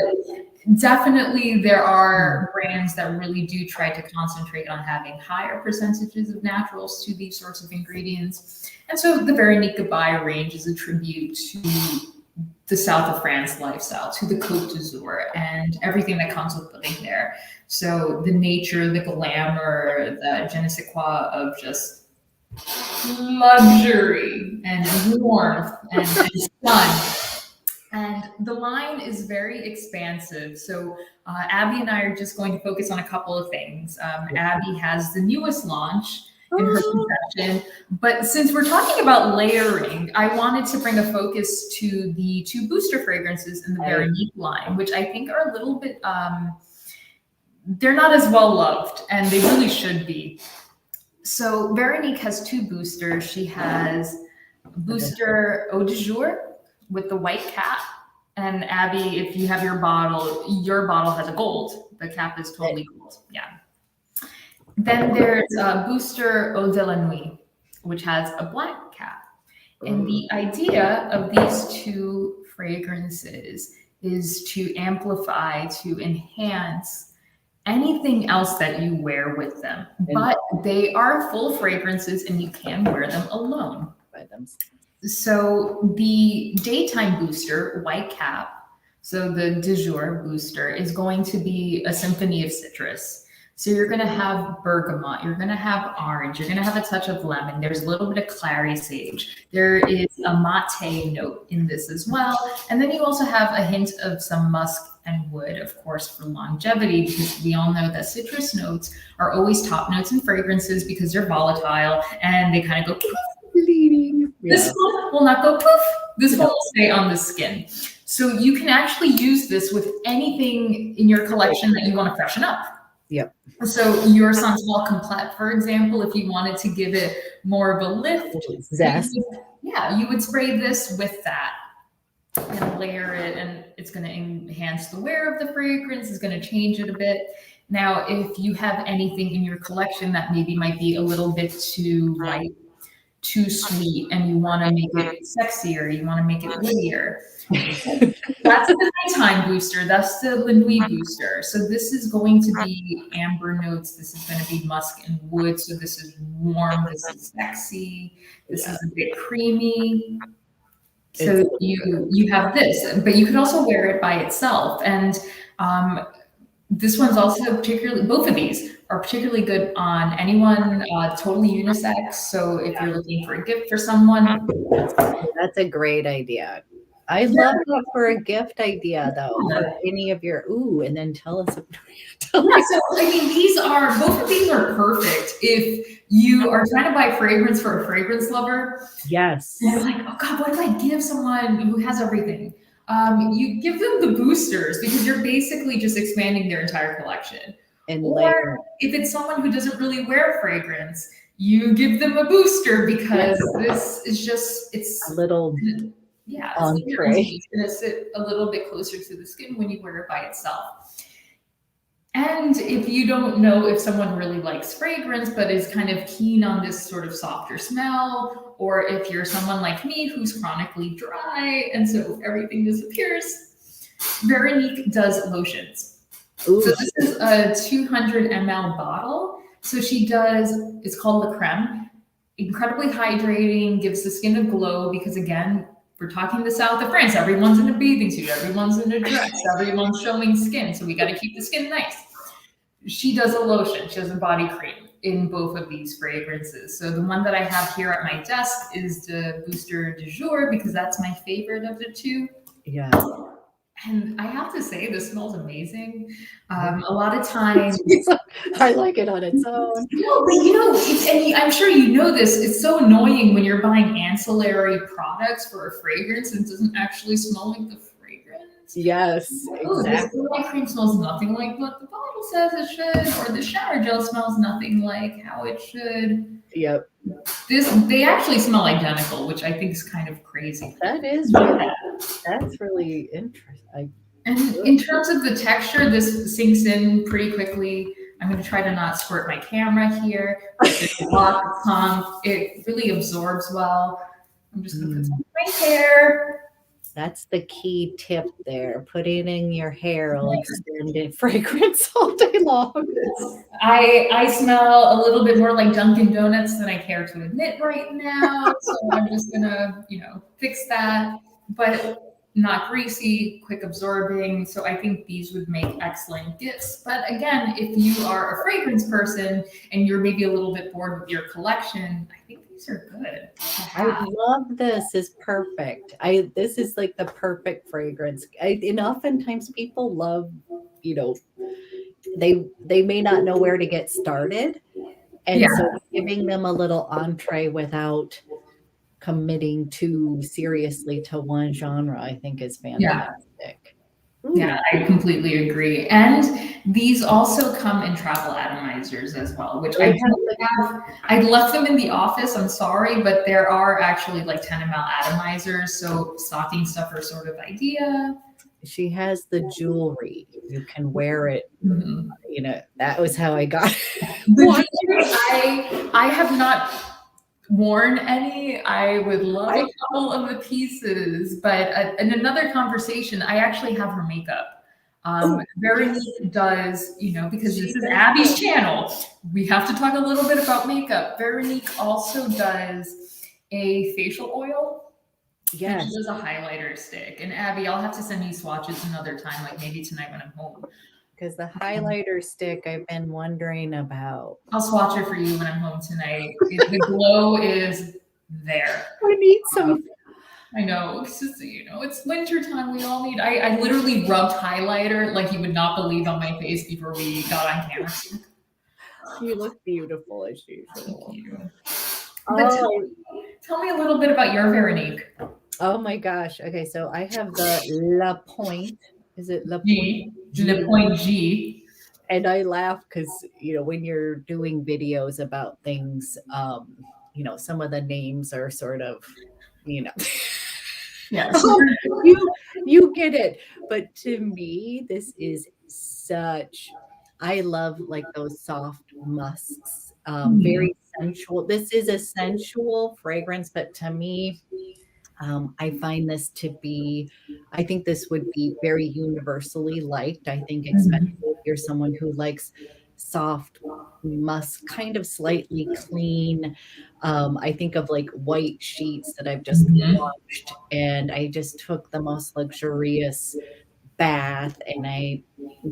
definitely there are brands that really do try to concentrate on having higher percentages of naturals to these sorts of ingredients. And so the Veronique Gabai range is a tribute to the south of France lifestyle, to the Côte d'Azur and everything that comes with living there. So the nature, the glamour, the je ne sais quoi of just luxury and warmth and sun. And the line is very expansive. So Abby and I are just going to focus on a couple of things. Abby has the newest launch in her possession, but since we're talking about layering, I wanted to bring a focus to the two booster fragrances in the Veronique line, which I think are a little bit, they're not as well loved, and they really should be. So Veronique has two boosters. She has booster Eau de Jour with the white cap. And Abby, if you have your bottle has a gold. The cap is totally gold. Yeah. Then there's booster Eau de la Nuit, which has a black cap. And the idea of these two fragrances is to amplify, to enhance anything else that you wear with them. But they are full fragrances and you can wear them alone. So the daytime booster, white cap, so the de jour booster, is going to be a symphony of citrus. So you're going to have bergamot, you're going to have orange, you're going to have a touch of lemon. There's a little bit of clary sage. There is a mate note in this as well. And then you also have a hint of some musk and wood, of course, for longevity, because we all know that citrus notes are always top notes in fragrances because they're volatile and they kind of go poof. This one will not go poof. This one will stay on the skin. So you can actually use this with anything in your collection that you want to freshen up. Yep. So your Santal Complete, for example, if you wanted to give it more of a lift, zest. Yeah, you would spray this with that and layer it, and it's going to enhance the wear of the fragrance. It's going to change it a bit. Now, if you have anything in your collection that maybe might be a little bit too light, too sweet, and you want to make it sexier, you want to make it woodier, that's the nighttime booster. That's the Nuit booster. So this is going to be amber notes. This is going to be musk and wood. So this is warm. This is sexy. This is a bit creamy. So you have this, but you can also wear it by itself. And This one's also particularly, both of these are particularly good on anyone, totally unisex. So if you're looking for a gift for someone, that's a great idea. I love that for a gift idea, though, for any of your, and then tell us. So, I mean, both of these are perfect if you are trying to buy fragrance for a fragrance lover. Yes. And you're like, oh God, what do I give someone who has everything? You give them the boosters because you're basically just expanding their entire collection. Or if it's someone who doesn't really wear fragrance, you give them a booster because this is just, it's a little entree. It's going to sit a little bit closer to the skin when you wear it by itself. And if you don't know if someone really likes fragrance, but is kind of keen on this sort of softer smell, or if you're someone like me who's chronically dry and so everything disappears, Veronique does lotions. Ooh. So this is a 200 ml bottle. So she does, it's called La Creme, incredibly hydrating, gives the skin a glow because again, we're talking the south of France. Everyone's in a bathing suit. Everyone's in a dress. Everyone's showing skin. So we got to keep the skin nice. She does a lotion. She does a body cream in both of these fragrances. So the one that I have here at my desk is the Booster du Jour because that's my favorite of the two. Yeah. And I have to say, this smells amazing. A lot of times, I like it on its own. No, but and I'm sure you know this. It's so annoying when you're buying ancillary products for a fragrance and it doesn't actually smell like the fragrance. Yes, exactly. This body cream smells nothing like what the bottle says it should, or the shower gel smells nothing like how it should. Yep. They actually smell identical, which I think is kind of crazy. That is that's really interesting. And in terms of the texture, this sinks in pretty quickly. I'm going to try to not squirt my camera here. It really absorbs well. I'm just going to put some in my hair. That's the key tip there. Putting in your hair will extend fragrance all day long. I smell a little bit more like Dunkin' Donuts than I care to admit right now. So I'm just going to, fix that. But not greasy, quick absorbing. So I think these would make excellent gifts. But again, if you are a fragrance person and you're maybe a little bit bored with your collection, I think these are good. I love this. Is perfect. This is like the perfect fragrance. And oftentimes people love, they may not know where to get started. And so giving them a little entree without committing too seriously to one genre, I think is fantastic. Yeah, I completely agree. And these also come in travel atomizers as well, which I have. I left them in the office. I'm sorry, but there are actually like 10 ml atomizers. So stocking stuffer sort of idea. She has the jewelry. You can wear it. Mm-hmm. That was how I got it. I have not worn any. I would love a couple of the pieces, but in another conversation, I actually have her makeup. Veronique does, because this is Abby's channel, we have to talk a little bit about makeup. Veronique also does a facial oil. Yes. She does a highlighter stick. And Abby, I'll have to send you swatches another time, like maybe tonight when I'm home. Because the highlighter stick I've been wondering about. I'll swatch it for you when I'm home tonight. The glow is there. I need some. I know. It's just, it's winter time. We all need. I literally rubbed highlighter like you would not believe on my face before we got on camera. You look beautiful as usual. Thank you. Tell me a little bit about your Veronique. Oh my gosh. Okay, so I have the La Pointe. Is it La Pointe? Le Point G. And I laugh because, when you're doing videos about things, some of the names are sort of, Yes. you get it. But to me, this is I love like those soft musks, very sensual. This is a sensual fragrance, but to me, I find this to be, I think this would be very universally liked. I think especially if you're someone who likes soft musk, kind of slightly clean. I think of like white sheets that I've just washed, and I just took the most luxurious bath and I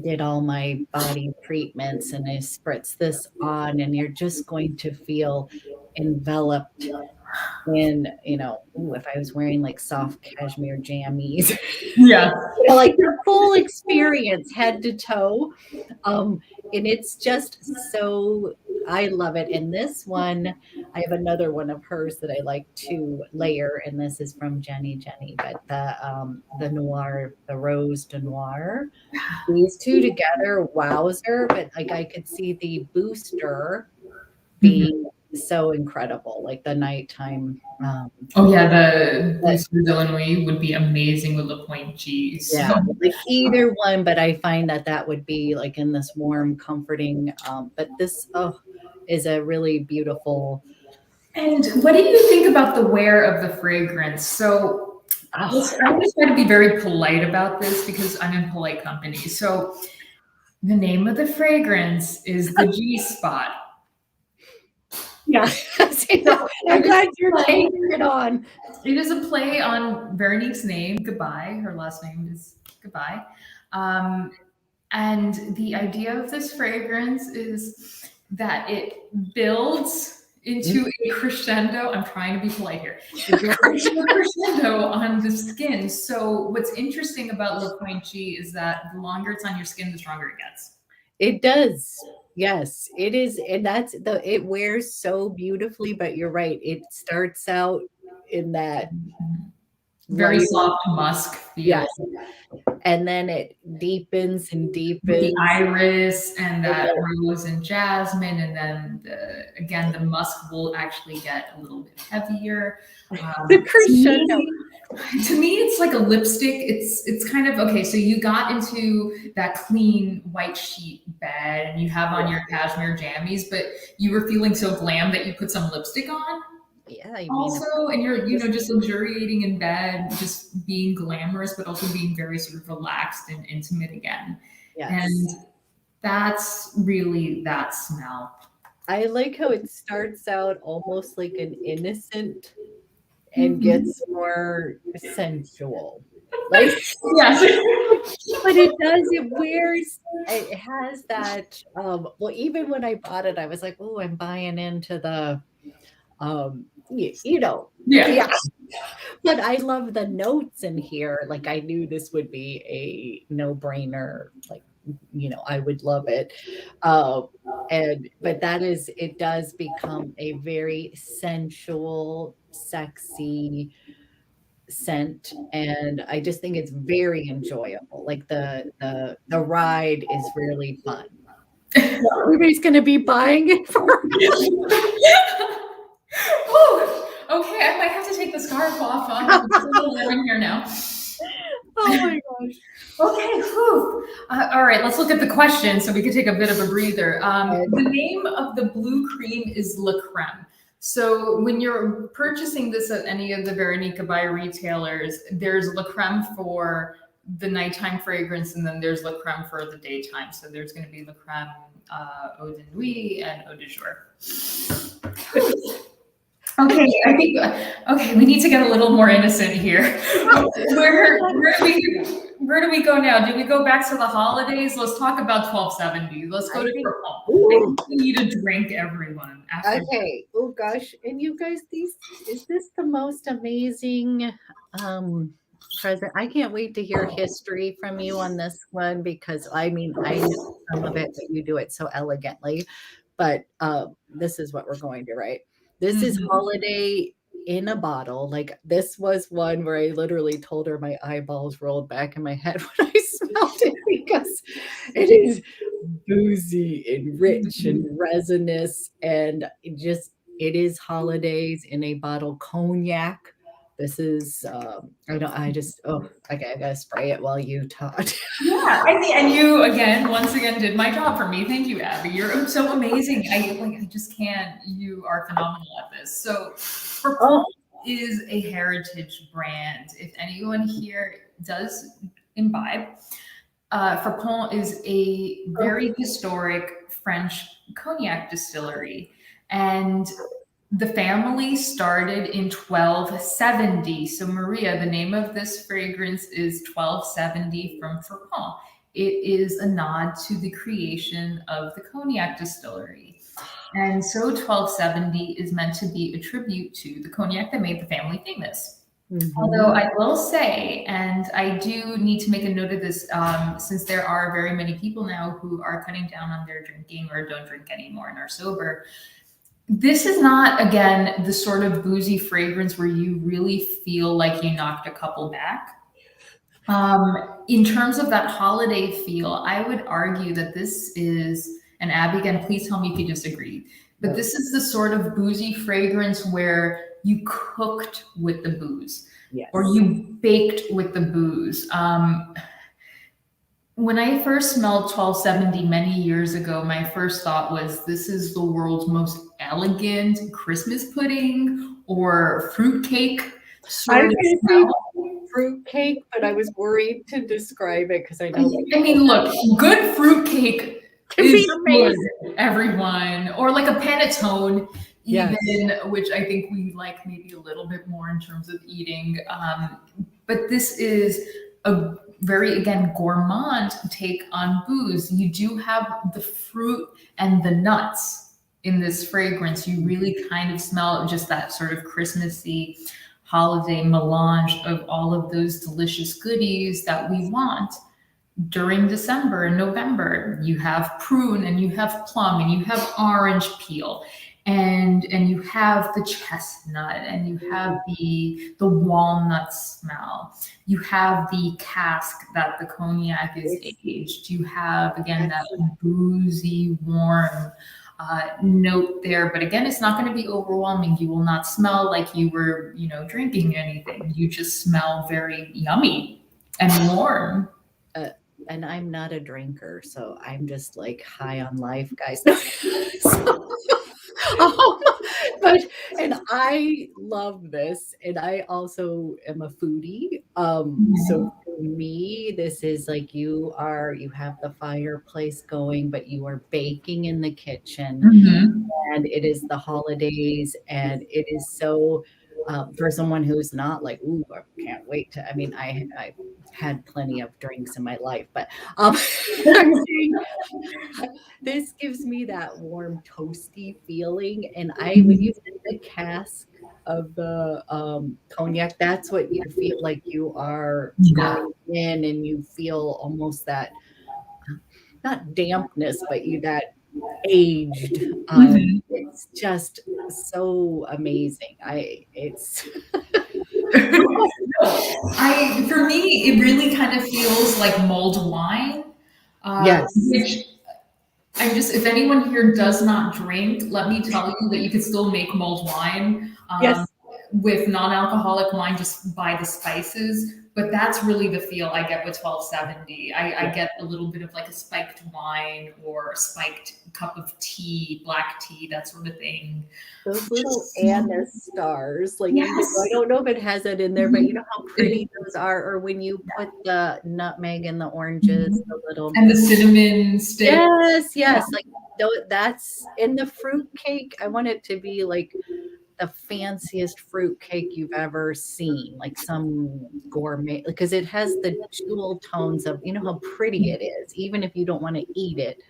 did all my body treatments and I spritz this on and you're just going to feel enveloped in, ooh, if I was wearing like soft cashmere jammies, Yeah. like the full experience head to toe. And it's just so, I love it. And this one, I have another one of hers that I like to layer, and this is from Jenny, but the noir, the rose de noir, these two together, wowzer. But like I could see the booster being so incredible, like the nighttime. Oh yeah, the Booster de Nuit would be amazing with the point G. Yeah, So. like either one, but I find that would be like in this warm, comforting. But this is a really beautiful. And what do you think about the wear of the fragrance? So I'm going to try to be very polite about this because I'm in polite company. So the name of the fragrance is the G spot. Yeah, I'm glad you're taking it on. It is a play on Veronique's name, Gabai. Her last name is Gabai. And the idea of this fragrance is that it builds into a crescendo. I'm trying to be polite here. It builds into a crescendo on the skin. So what's interesting about Le Point G is that the longer it's on your skin, the stronger it gets. It does. Yes, it is. And it wears so beautifully, but you're right. It starts out in that very soft musk feel. Yes. And then it deepens and deepens. With the iris and that rose and jasmine. And then again, the musk will actually get a little bit heavier. The crescendo. To me, it's like a lipstick. It's kind of, okay, so you got into that clean white sheet bed and you have on your cashmere jammies, but you were feeling so glam that you put some lipstick on. Yeah. Also, and you're, just luxuriating in bed, just being glamorous, but also being very sort of relaxed and intimate again. Yes. And that's really that smell. I like how it starts out almost like an innocent and gets more sensual. Like, yes. But it has that, well, even when I bought it, I was like, oh, I'm buying into the, yeah. But I love the notes in here. Like I knew this would be a no-brainer. Like, I would love it. But it does become a very sensual, sexy scent, and I just think it's very enjoyable. Like the ride is really fun. Everybody's going to be buying it for. Oh, okay. I might have to take the scarf off. It's a little warm here now. Oh my gosh. Okay. Whew. All right. Let's look at the question so we can take a bit of a breather. The name of the blue cream is La Creme. So when you're purchasing this at any of the Veronique Gabai retailers, there's La Creme for the nighttime fragrance, and then there's La Creme for the daytime. So there's going to be La Creme Eau de Nuit and Eau de Jour. Okay, I think, we need to get a little more innocent here. Where do we go now? Do we go back to the holidays? Let's talk about 1270. Let's go to Frapin. We need a drink, everyone. Okay. Oh gosh. And you guys, is this the most amazing present? I can't wait to hear history from you on this one because I know some of it, but you do it so elegantly. But this is what we're going to write. This is holiday in a bottle. Like this was one where I literally told her my eyeballs rolled back in my head when I smelled it because it is boozy and rich and resinous, and it is holidays in a bottle. Cognac. This is I gotta spray it while you talk. Yeah, and you once again did my job for me. Thank you, Abby. You're so amazing. I just can't. You are phenomenal at this. So, Frapin is a heritage brand. If anyone here does imbibe, Frapin is a very historic French cognac distillery, and The family started in 1270. So Maria, the name of this fragrance is 1270 from Frapin. It is a nod to the creation of the cognac distillery. And so 1270 is meant to be a tribute to the cognac that made the family famous. Although I will say, and I do need to make a note of this, since there are very many people now who are cutting down on their drinking or don't drink anymore and are sober, this is not, again, the sort of boozy fragrance where you really feel like you knocked a couple back. In terms of that holiday feel, I would argue that this is, and Abby, again, please tell me if you disagree, but this is the sort of boozy fragrance where you cooked with the booze, or you baked with the booze. When I first smelled 1270 many years ago, my first thought was, this is the world's most elegant Christmas pudding or fruitcake sort of smell. Fruitcake, but I was worried to describe it because I know. I mean, look, good fruitcake is good, everyone. Or like a panettone, even, which I think we like maybe a little bit more in terms of eating. But this is a very, again, gourmand take on booze. You do have the fruit and the nuts in this fragrance. You really kind of smell just that sort of Christmassy holiday melange of all of those delicious goodies that we want during December and November. You have prune and you have plum and you have orange peel. And you have the chestnut and you have the walnut smell. You have the cask that the cognac is aged. You have, again, that boozy, warm note there. But again, it's not going to be overwhelming. You will not smell like you were, drinking anything. You just smell very yummy and warm. And I'm not a drinker, so I'm just like high on life, guys. And I love this, and I also am a foodie. So for me, this is like you have the fireplace going, but you are baking in the kitchen, and it is the holidays, and it is so. For someone who's not like, ooh, I can't wait to. I mean, I've had plenty of drinks in my life, but I'm saying this gives me that warm, toasty feeling. And when you said the cask of the cognac, that's what you feel like you are going in, and you feel almost that, not dampness, but that aged. It's just so amazing. For me, it really kind of feels like mulled wine. Which if anyone here does not drink, let me tell you that you can still make mulled wine. With non-alcoholic wine, just buy the spices. But that's really the feel I get with 1270. I get a little bit of like a spiked wine or a spiked cup of tea, black tea, that sort of thing. Those little anise stars, like, I don't know if it has it in there, but you know how pretty those are, or when you put the nutmeg and the oranges, the little, and the cinnamon stick. Yes, like that's in the fruit cake. I want it to be like the fanciest fruit cake you've ever seen, like some gourmet, because it has the jewel tones of, how pretty it is. Even if you don't want to eat it,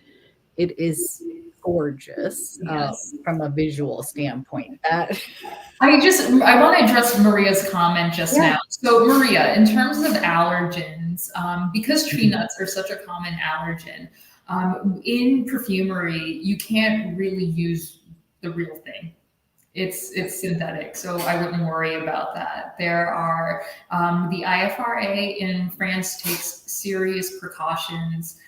it is gorgeous from a visual standpoint. I want to address Maria's comment just now. So Maria, in terms of allergens, because tree nuts are such a common allergen, in perfumery, you can't really use the real thing. It's synthetic, so I wouldn't worry about that. There are the IFRA in France takes serious precautions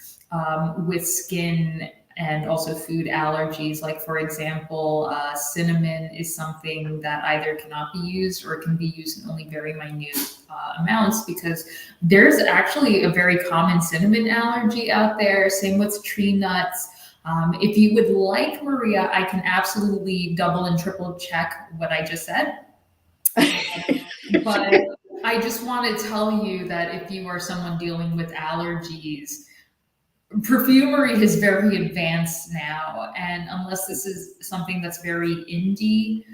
with skin and also food allergies. Like, for example, cinnamon is something that either cannot be used or can be used in only very minute amounts, because there's actually a very common cinnamon allergy out there. Same with tree nuts. If you would like, Maria, I can absolutely double and triple check what I just said. But I just want to tell you that if you are someone dealing with allergies, perfumery is very advanced now, and unless this is something that's very indie,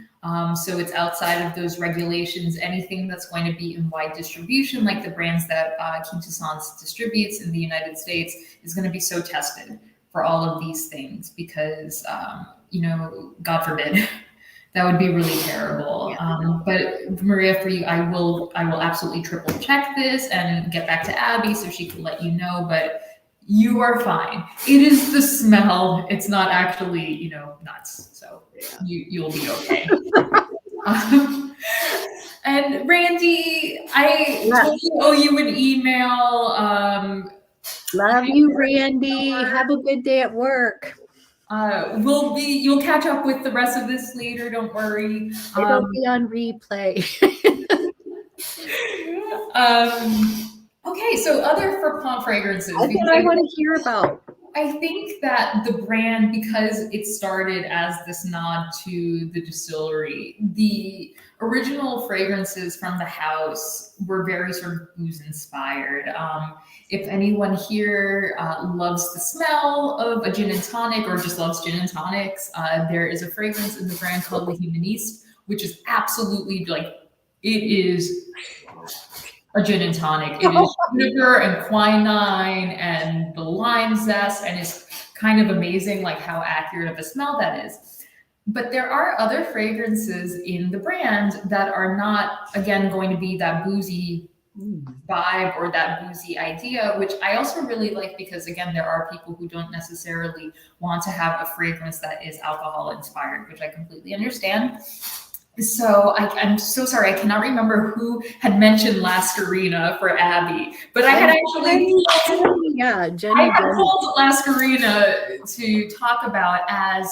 so it's outside of those regulations, anything that's going to be in wide distribution, like the brands that Quintessence distributes in the United States, is going to be so tested for all of these things because, you know, God forbid, that would be really terrible. But Maria, for you, I will absolutely triple check this and get back to Abby so she can let you know, but you are fine. It is the smell. It's not actually, you know, nuts. So you'll be okay. And Randy, I totally owe you an email. Love you, Randy. Have a good day at work. You'll catch up with the rest of this later. Don't worry. It'll be on replay. Okay, so other Frapin fragrances. That's what I want to hear about. I think that the brand, because it started as this nod to the distillery, the original fragrances from the house were very sort of booze inspired. If anyone here loves the smell of a gin and tonic or just loves gin and tonics, there is a fragrance in the brand called Le Humaniste, which is absolutely like, it is a gin and tonic. It is sugar and quinine and the lime zest, and it's kind of amazing like how accurate of a smell that is. But there are other fragrances in the brand that are not, again, going to be that boozy vibe or that boozy idea, which I also really like because, again, there are people who don't necessarily want to have a fragrance that is alcohol inspired, which I completely understand. So I'm so sorry, I cannot remember who had mentioned Laskarina for Abby, but I had actually Jenny I had pulled Laskarina to talk about as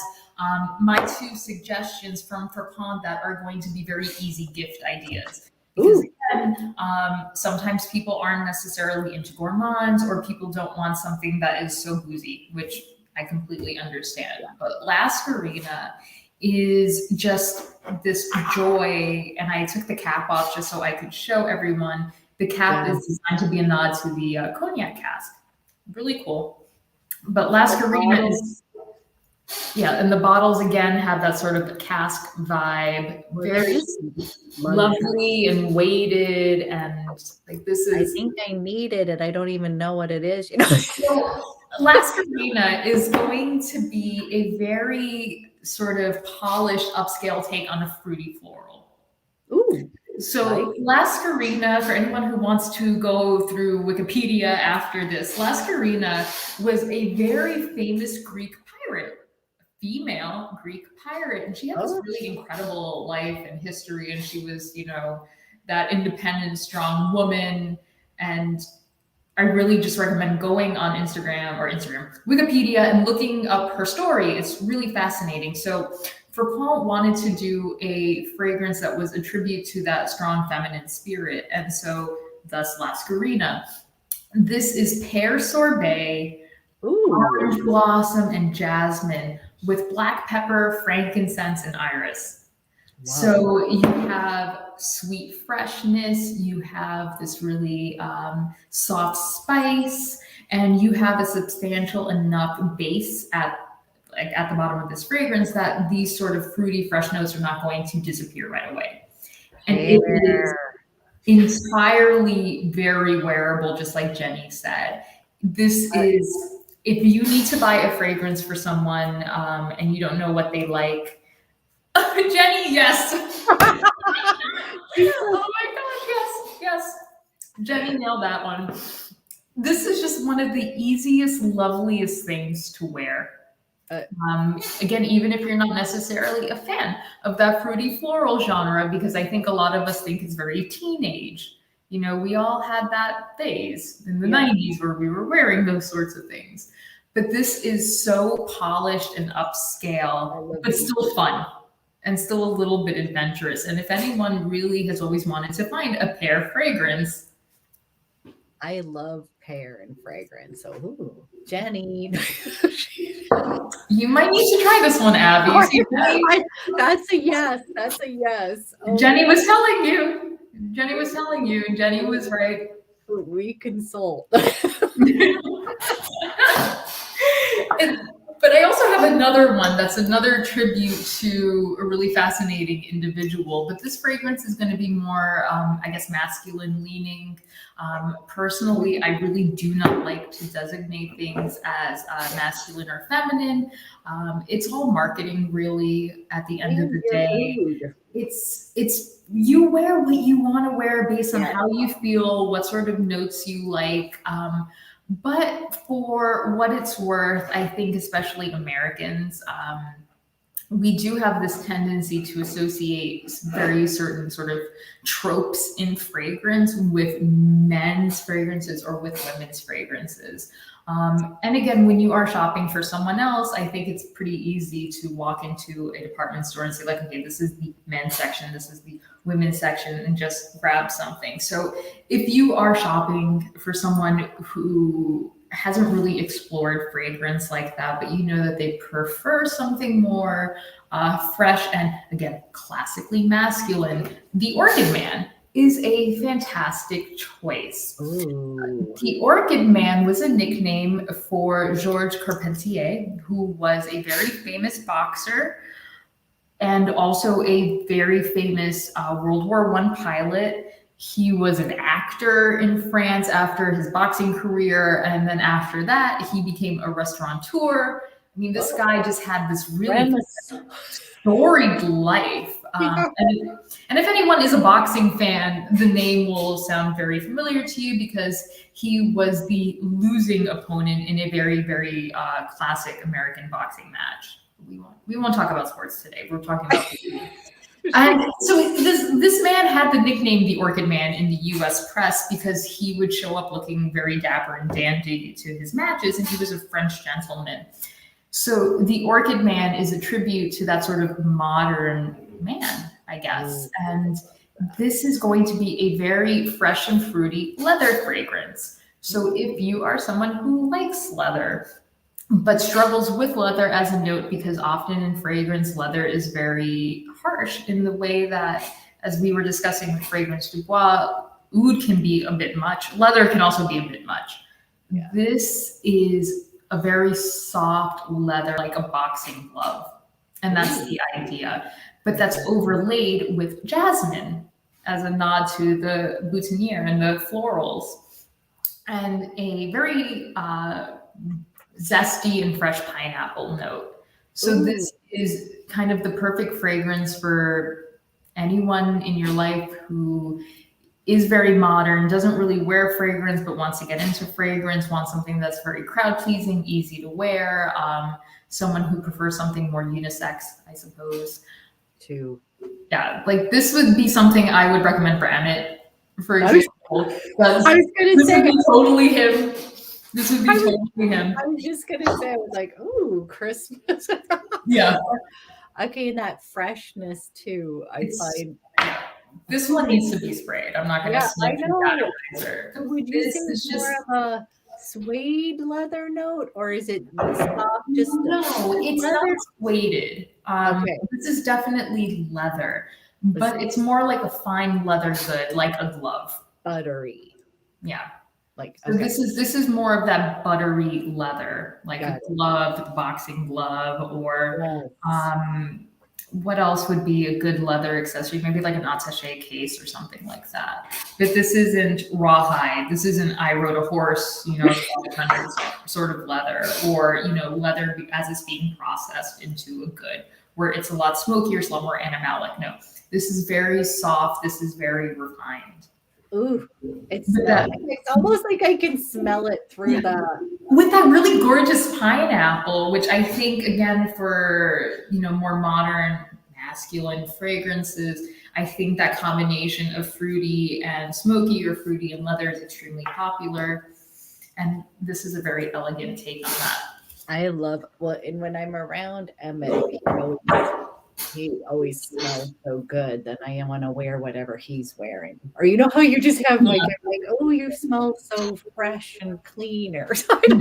my two suggestions from Frapin that are going to be very easy gift ideas. Because again, sometimes people aren't necessarily into gourmands, or people don't want something that is so boozy, which I completely understand. But Laskarina is just this joy, and I took the cap off just so I could show everyone. The cap is designed to be a nod to the cognac cask. Really cool. But Laskarina is, and the bottles again have that sort of cask vibe. Very lovely and weighted, and like this is. I think I needed it. I don't even know what it is. You know. So Laskarina is going to be a very sort of polished upscale take on a fruity floral. Ooh. So Laskarina, for anyone who wants to go through Wikipedia after this, Laskarina was a very famous Greek pirate, female Greek pirate, and she had this really incredible life and history, and she was, you know, that independent, strong woman. And I really just recommend going on Wikipedia and looking up her story. It's really fascinating. So Frapin wanted to do a fragrance that was a tribute to that strong feminine spirit. And so thus Laskarina. This is pear sorbet, orange blossom, and jasmine with black pepper, frankincense, and iris. Wow. So you have sweet freshness, you have this really soft spice, and you have a substantial enough base at the bottom of this fragrance that these sort of fruity fresh notes are not going to disappear right away. And it is entirely very wearable, just like Jenny said. This is, if you need to buy a fragrance for someone and you don't know what they like, Jenny, yes. Oh my gosh, yes. Jenny nailed that one. This is just one of the easiest, loveliest things to wear. Again, even if you're not necessarily a fan of that fruity floral genre, because I think a lot of us think it's very teenage. You know, we all had that phase in the 90s where we were wearing those sorts of things. But this is so polished and upscale, but still fun. And still a little bit adventurous. And if anyone really has always wanted to find a pear fragrance. I love pear and fragrance. So, ooh, Jenny. You might need to try this one, Abby. That's a yes. That's a yes. Oh, Jenny was telling you. Jenny was telling you. And Jenny was right. We consult. But I also have another one that's another tribute to a really fascinating individual. But this fragrance is going to be more, I guess, masculine leaning. Personally, I really do not like to designate things as masculine or feminine. It's all marketing, really, at the end of the day. It's you wear what you want to wear based on how you feel, what sort of notes you like. But for what it's worth, I think especially Americans, we do have this tendency to associate very certain sort of tropes in fragrance with men's fragrances or with women's fragrances. And again, when you are shopping for someone else, I think it's pretty easy to walk into a department store and say like, okay, this is the men's section, this is the women's section, and just grab something. So if you are shopping for someone who hasn't really explored fragrance like that, but you know that they prefer something more fresh and, again, classically masculine, the Orchid Man is a fantastic choice. Ooh. The Orchid Man was a nickname for Georges Carpentier, who was a very famous boxer and also a very famous World War I pilot. He was an actor in France after his boxing career, and then after that, he became a restaurateur. I mean, this guy just had this really storied life. And if anyone is a boxing fan, the name will sound very familiar to you because he was the losing opponent in a very, very classic American boxing match. We won't talk about sports today. We're talking about food. And so this man had the nickname the Orchid Man in the US press because he would show up looking very dapper and dandy to his matches, and he was a French gentleman. So the Orchid Man is a tribute to that sort of modern man, I guess. And this is going to be a very fresh and fruity leather fragrance. So if you are someone who likes leather, but struggles with leather as a note, because often in fragrance, leather is very harsh in the way that, as we were discussing with fragrance DuBois, oud can be a bit much. Leather can also be a bit much. Yeah. This is a very soft leather, like a boxing glove. And that's the idea. But that's overlaid with jasmine as a nod to the boutonniere and the florals. And a very zesty and fresh pineapple note. So this is kind of the perfect fragrance for anyone in your life who is very modern, doesn't really wear fragrance, but wants to get into fragrance, wants something that's very crowd pleasing, easy to wear. Someone who prefers something more unisex, I suppose. Yeah, like this would be something I would recommend for Emmett, for example. I was going to say totally him. This would be totally him. I was just going to say, I was like, ooh, Christmas. Yeah. Okay, and that freshness too, I find. This one needs to be sprayed. I'm not going to smoke that atomizer. Would you say it's more of a suede leather note, or is it soft? Just no, it's not suede. Okay. This is definitely leather, but it's more like a fine leather good, like a glove. Buttery. Yeah. Like so this is more of that buttery leather, like a glove, a boxing glove, or what else would be a good leather accessory? Maybe like an attaché case or something like that. But this isn't rawhide. This isn't I rode a horse, sort of leather, or leather as it's being processed into a good, where it's a lot smokier, it's a lot more animalic. No, this is very soft. This is very refined. Ooh, it's almost like I can smell it through with that really gorgeous pineapple, which I think, again, for more modern masculine fragrances, I think that combination of fruity and smoky or fruity and leather is extremely popular, and this is a very elegant take on that. I love and when I'm around Emmett, he always smells so good that I want to wear whatever he's wearing. Or how you just have like, oh, you smell so fresh and clean or something.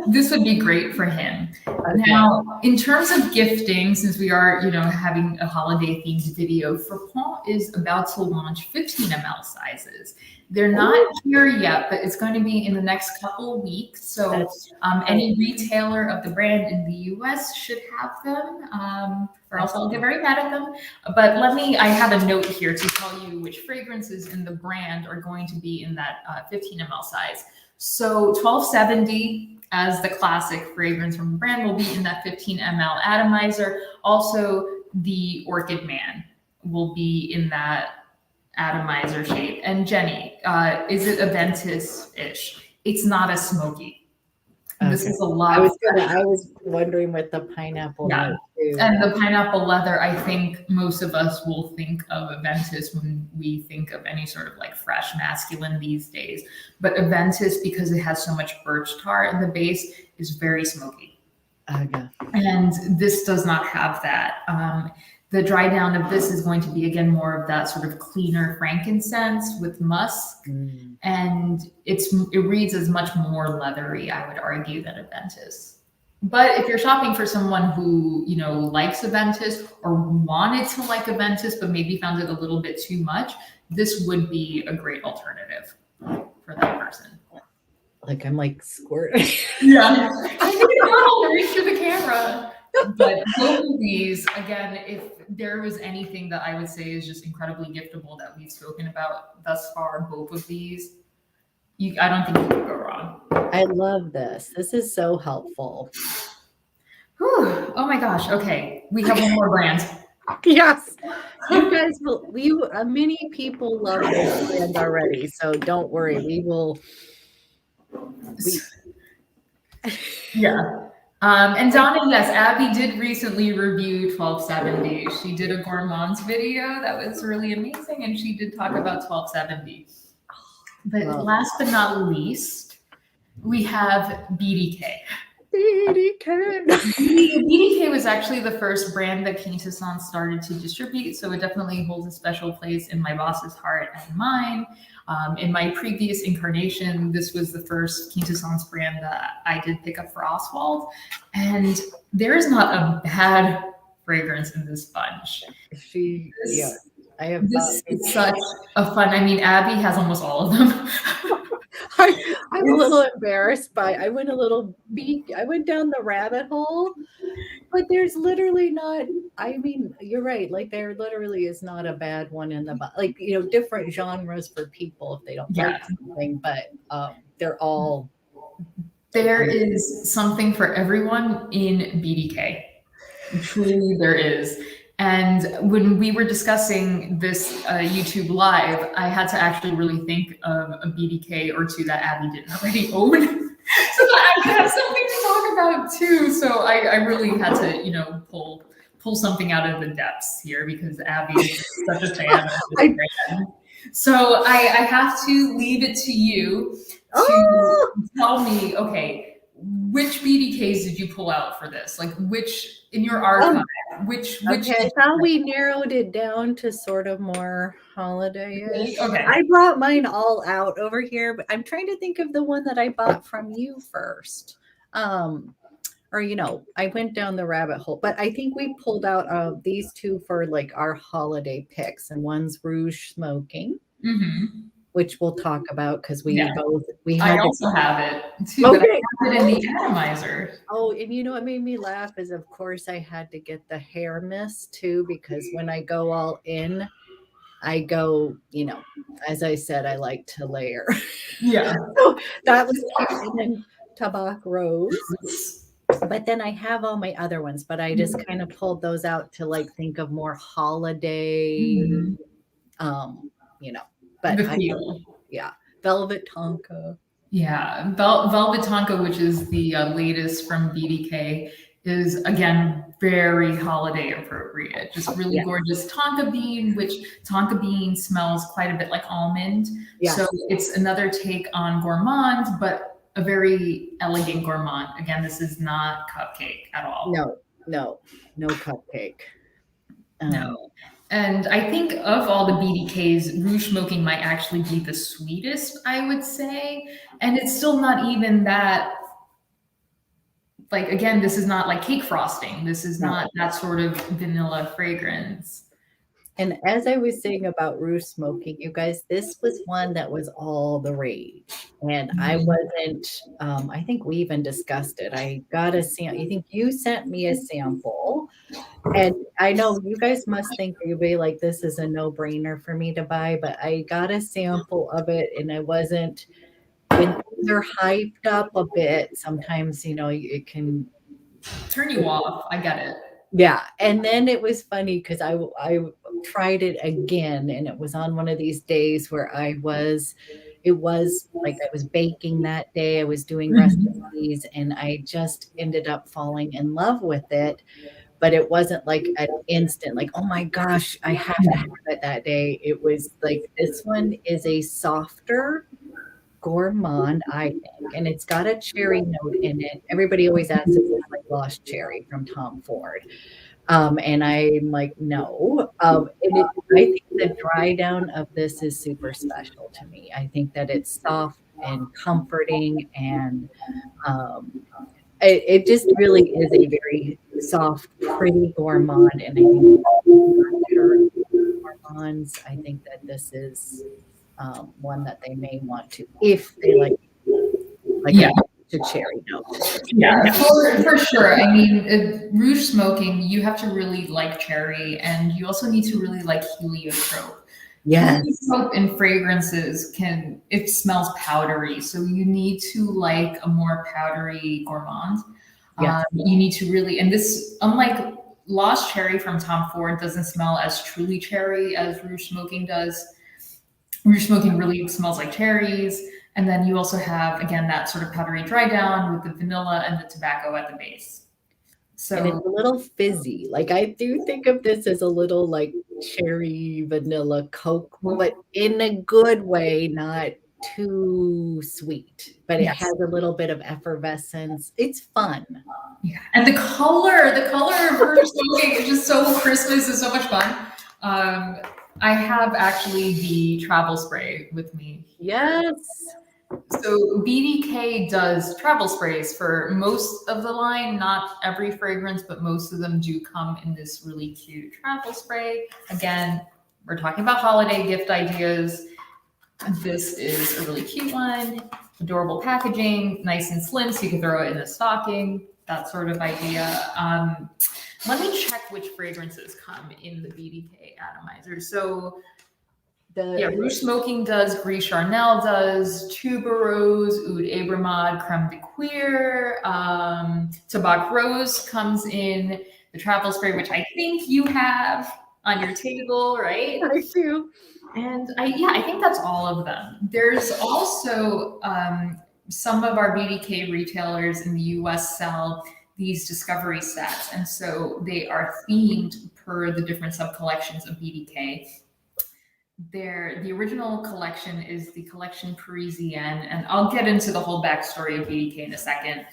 this would be great for him. Okay. Now, in terms of gifting, since we are, having a holiday themed video, Frapin is about to launch 15 ml sizes. They're not here yet, but it's going to be in the next couple of weeks. So any retailer of the brand in the US should have them, or else I'll get very mad at them. But I have a note here to tell you which fragrances in the brand are going to be in that 15 ml size. So 1270 as the classic fragrance from the brand will be in that 15 ml atomizer. Also, the Orchid Man will be in that atomizer shape. And Jenny, is it Aventus-ish? It's not a smoky. Okay. This is a lot. I was wondering with the pineapple. Yeah. Too. And the pineapple leather, I think most of us will think of Aventus when we think of any sort of like fresh masculine these days. But Aventus, because it has so much birch tar in the base, is very smoky. Okay. And this does not have that. The dry down of this is going to be, again, more of that sort of cleaner frankincense with musk. And it reads as much more leathery, I would argue, than Aventus. But if you're shopping for someone who, likes Aventus or wanted to like Aventus, but maybe found it a little bit too much, this would be a great alternative for that person. Like I'm like squirting. Yeah. I think it's reach through the camera. But both of these, again, if there was anything that I would say is just incredibly giftable that we've spoken about thus far, both of these, I don't think you could go wrong. I love this. This is so helpful. Whew. Oh my gosh. Okay. We have one more brand. Yes. You guys many people love this brand already. So don't worry. Yeah. And Donna, yes, Abby did recently review 1270. She did a gourmands video that was really amazing, and she did talk about 1270. But last but not least, we have BDK. BDK was actually the first brand that Quintessence started to distribute, so it definitely holds a special place in my boss's heart and mine. In my previous incarnation, this was the first Quintessence brand that I did pick up for Oswald, and there is not a bad fragrance in this bunch. It's such a fun. I mean, Abby has almost all of them. I'm a little embarrassed I went down the rabbit hole, but there's literally not, I mean, you're right. Like there literally is not a bad one in the, like, different genres for people if they don't like something, but they're all. There is something for everyone in BDK. Truly there is. And when we were discussing this YouTube live, I had to actually really think of a BDK or two that Abby didn't already own. So that I could have something to talk about too. So I really had to, pull something out of the depths here because Abby is such a fan of this brand. So I have to leave it to you to tell me, okay, which BDKs did you pull out for this? Like which in your archive? Which? Okay, I thought we narrowed it down to sort of more holiday-ish. Okay. I brought mine all out over here, but I'm trying to think of the one that I bought from you first. I went down the rabbit hole, but I think we pulled out these two for like our holiday picks, and one's Rouge Smoking. Mm-hmm. Which we'll talk about because we I also have it too. Okay. But I have it in the atomizer. Oh, and what made me laugh is, of course, I had to get the hair mist too, because when I go all in, I go, as I said, I like to layer. Yeah. So that was cute. And then Tabac Rose. But then I have all my other ones, but I just kind of pulled those out to like think of more holiday, But Velvet Tonka. Yeah, Velvet Tonka, which is the latest from BDK, is again very holiday appropriate. Just really gorgeous tonka bean, which tonka bean smells quite a bit like almond. Yes. So it's another take on gourmand, but a very elegant gourmand. Again, this is not cupcake at all. No cupcake. No. And I think of all the BDKs, Rouge Smoking might actually be the sweetest, I would say. And it's still not even that like, again, this is not like cake frosting. This is not that sort of vanilla fragrance. And as I was saying about Rouge Smoking, you guys, this was one that was all the rage. And I wasn't, I think we even discussed it. I got a sample. I think you sent me a sample. And I know you guys must think you'll be like, this is a no-brainer for me to buy, but I got a sample of it and I wasn't, when things are hyped up a bit, sometimes, you know, it can turn you off. I get it. Yeah. And then it was funny because I tried it again and it was on one of these days where it was like I was baking that day. I was doing recipes and I just ended up falling in love with it. But it wasn't like an instant, like, oh my gosh, I have to have it that day. It was like, this one is a softer gourmand, I think, and it's got a cherry note in it. Everybody always asks if it's like Lost Cherry from Tom Ford. And I'm like, no. And I think the dry down of this is super special to me. I think that it's soft and comforting, and it just really is a very soft, pretty gourmand. And I think gourmands, I think that this is one that they may want to, if they like to cherry note. Yeah, for sure. I mean, Rouge Smoking, you have to really like cherry, and you also need to really like heliotrope. Yes. Heliotrope in fragrances it smells powdery, so you need to like a more powdery gourmand. Yes. You need to really, and this, unlike Lost Cherry from Tom Ford, doesn't smell as truly cherry as Rouge Smoking does. Rouge Smoking really smells like cherries. And then you also have, again, that sort of powdery dry down with the vanilla and the tobacco at the base. So and it's a little fizzy. Like, I do think of this as a little like cherry vanilla Coke, but in a good way, not too sweet, but it has a little bit of effervescence. It's fun. Yeah. And the color of Rouge Smoking is just so Christmas. It's so much fun. I have actually the travel spray with me. Yes. So BDK does travel sprays for most of the line, not every fragrance, but most of them do come in this really cute travel spray. Again, we're talking about holiday gift ideas. This is a really cute one, adorable packaging, nice and slim, so you can throw it in a stocking, that sort of idea. Let me check which fragrances come in the BDK atomizer. So Rouge Smoking does, Gris Charnel does, Tuberose, Oud Abramad, Creme de Cuir, Tabac Rose comes in the travel spray, which I think you have on your table, right? I do. And I think that's all of them. There's also some of our BDK retailers in the US sell these discovery sets. And so they are themed per the different sub-collections of BDK. The original collection is the collection Parisienne, and I'll get into the whole backstory of BDK in a second.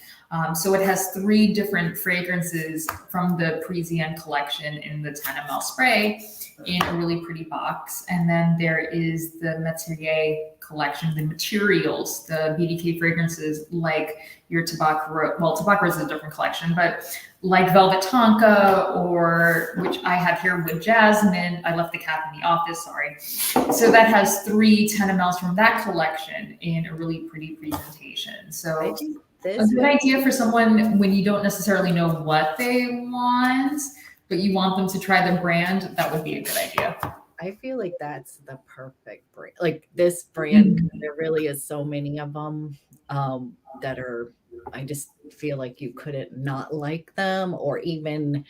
So it has 3 different fragrances from the Parisienne collection in the 10 ml spray in a really pretty box. And then there is the Metier collection, the materials, the BDK fragrances like your Tabac Rose. Well, Tabac Rose is a different collection, but like Velvet Tonka, or which I have here with Jasmine. I left the cap in the office, sorry. So that has 3 10 mls from that collection in a really pretty presentation. So a good idea for someone when you don't necessarily know what they want, but you want them to try the brand, that would be a good idea. I feel like that's the perfect brand. Like this brand, there really is so many of them that are, I just feel like you couldn't not like them, or even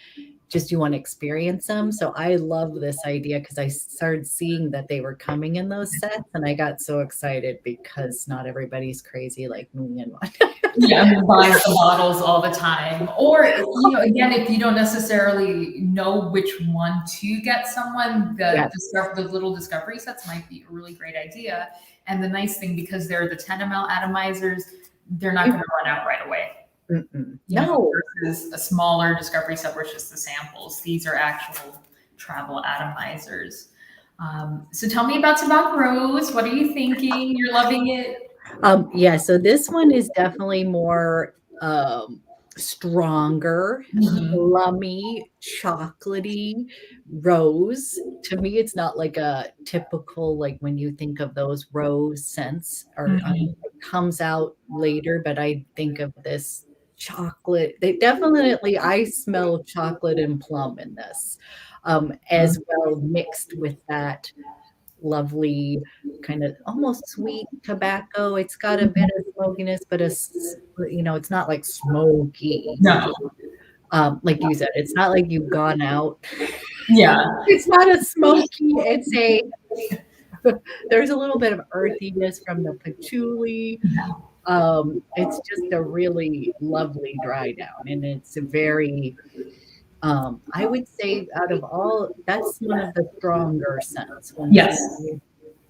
just you want to experience them. So I love this idea because I started seeing that they were coming in those sets, and I got so excited because not everybody's crazy like me and one. Yeah, buys the bottles all the time. Or, again, if you don't necessarily know which one to get someone, the little discovery sets might be a really great idea. And the nice thing, because they're the 10 ml atomizers, they're not going to run out right away. Versus a smaller discovery set where it's just the samples. These are actual travel atomizers. So tell me about Tabac Rose. What are you thinking? You're loving it? Yeah, so this one is definitely more stronger, plummy, chocolatey rose. To me, it's not like a typical, like when you think of those rose scents, or it comes out later, but I think of this chocolate. They definitely, I smell chocolate and plum in this, as well, mixed with that lovely kind of almost sweet tobacco. It's got a bit of smokiness, but it's not like smoky. No. Like you said, it's not like you've gone out. Yeah. It's not a smoky, there's a little bit of earthiness from the patchouli. It's just a really lovely dry down, and it's a very, I would say out of all, that's one of the stronger scents. Yes,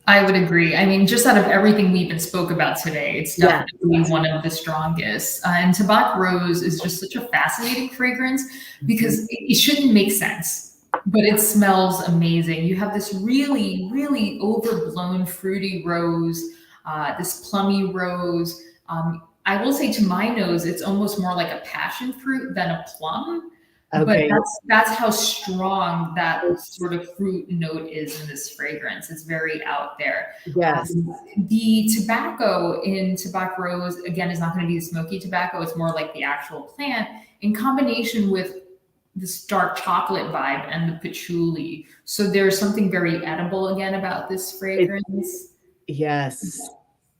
I would agree. I mean, just out of everything we even spoke about today, it's definitely one of the strongest. And Tabac Rose is just such a fascinating fragrance because it shouldn't make sense, but it smells amazing. You have this really, really overblown fruity rose, this plummy rose. I will say, to my nose, it's almost more like a passion fruit than a plum. Okay. But that's how strong that sort of fruit note is in this fragrance. It's very out there. Yes. The tobacco in Tabac Rose, again, is not going to be the smoky tobacco. It's more like the actual plant in combination with this dark chocolate vibe and the patchouli. So there's something very edible again about this fragrance. Yes.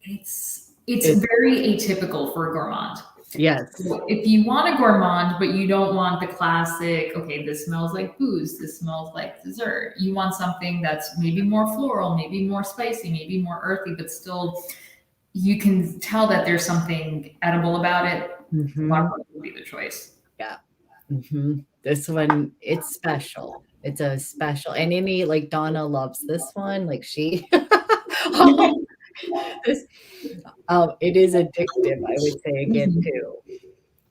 It's very atypical for a gourmand. Yes. So if you want a gourmand, but you don't want the classic, okay, this smells like booze, this smells like dessert. You want something that's maybe more floral, maybe more spicy, maybe more earthy, but still you can tell that there's something edible about it. Tabac would be the choice. Yeah. This one, it's special. It's a special, and like Donna loves this one. Like she, it is addictive, I would say again too.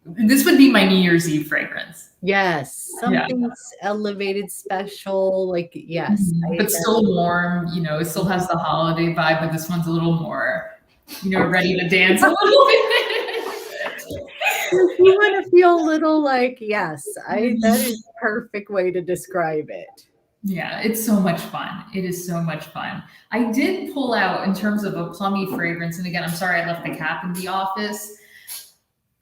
This would be my New Year's Eve fragrance. Yes, something elevated, special, like yes, but still warm. It still has the holiday vibe, but this one's a little more, ready to dance a little bit. If you want to feel a little like, yes, that is the perfect way to describe it. Yeah, it's so much fun. It is so much fun. I did pull out, in terms of a plummy fragrance, and again, I'm sorry I left the cap in the office.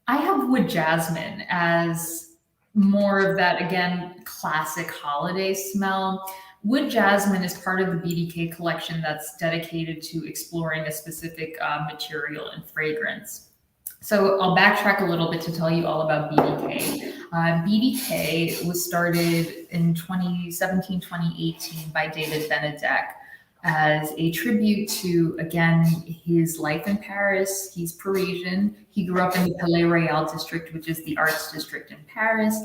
I have Wood Jasmin as more of that, again, classic holiday smell. Wood Jasmin is part of the BDK collection that's dedicated to exploring a specific material and fragrance. So I'll backtrack a little bit to tell you all about BDK. BDK was started in 2017, 2018 by David Benedek as a tribute to, again, his life in Paris. He's Parisian. He grew up in the Palais Royal district, which is the arts district in Paris.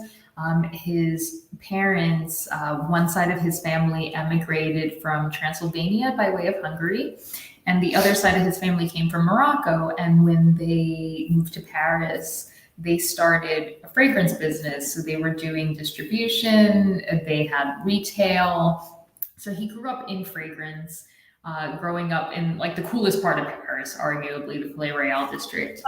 His parents, one side of his family emigrated from Transylvania by way of Hungary, and the other side of his family came from Morocco. And when they moved to Paris, they started a fragrance business. So they were doing distribution, they had retail. So he grew up in fragrance, growing up in like the coolest part of Paris, arguably the Palais Royal district.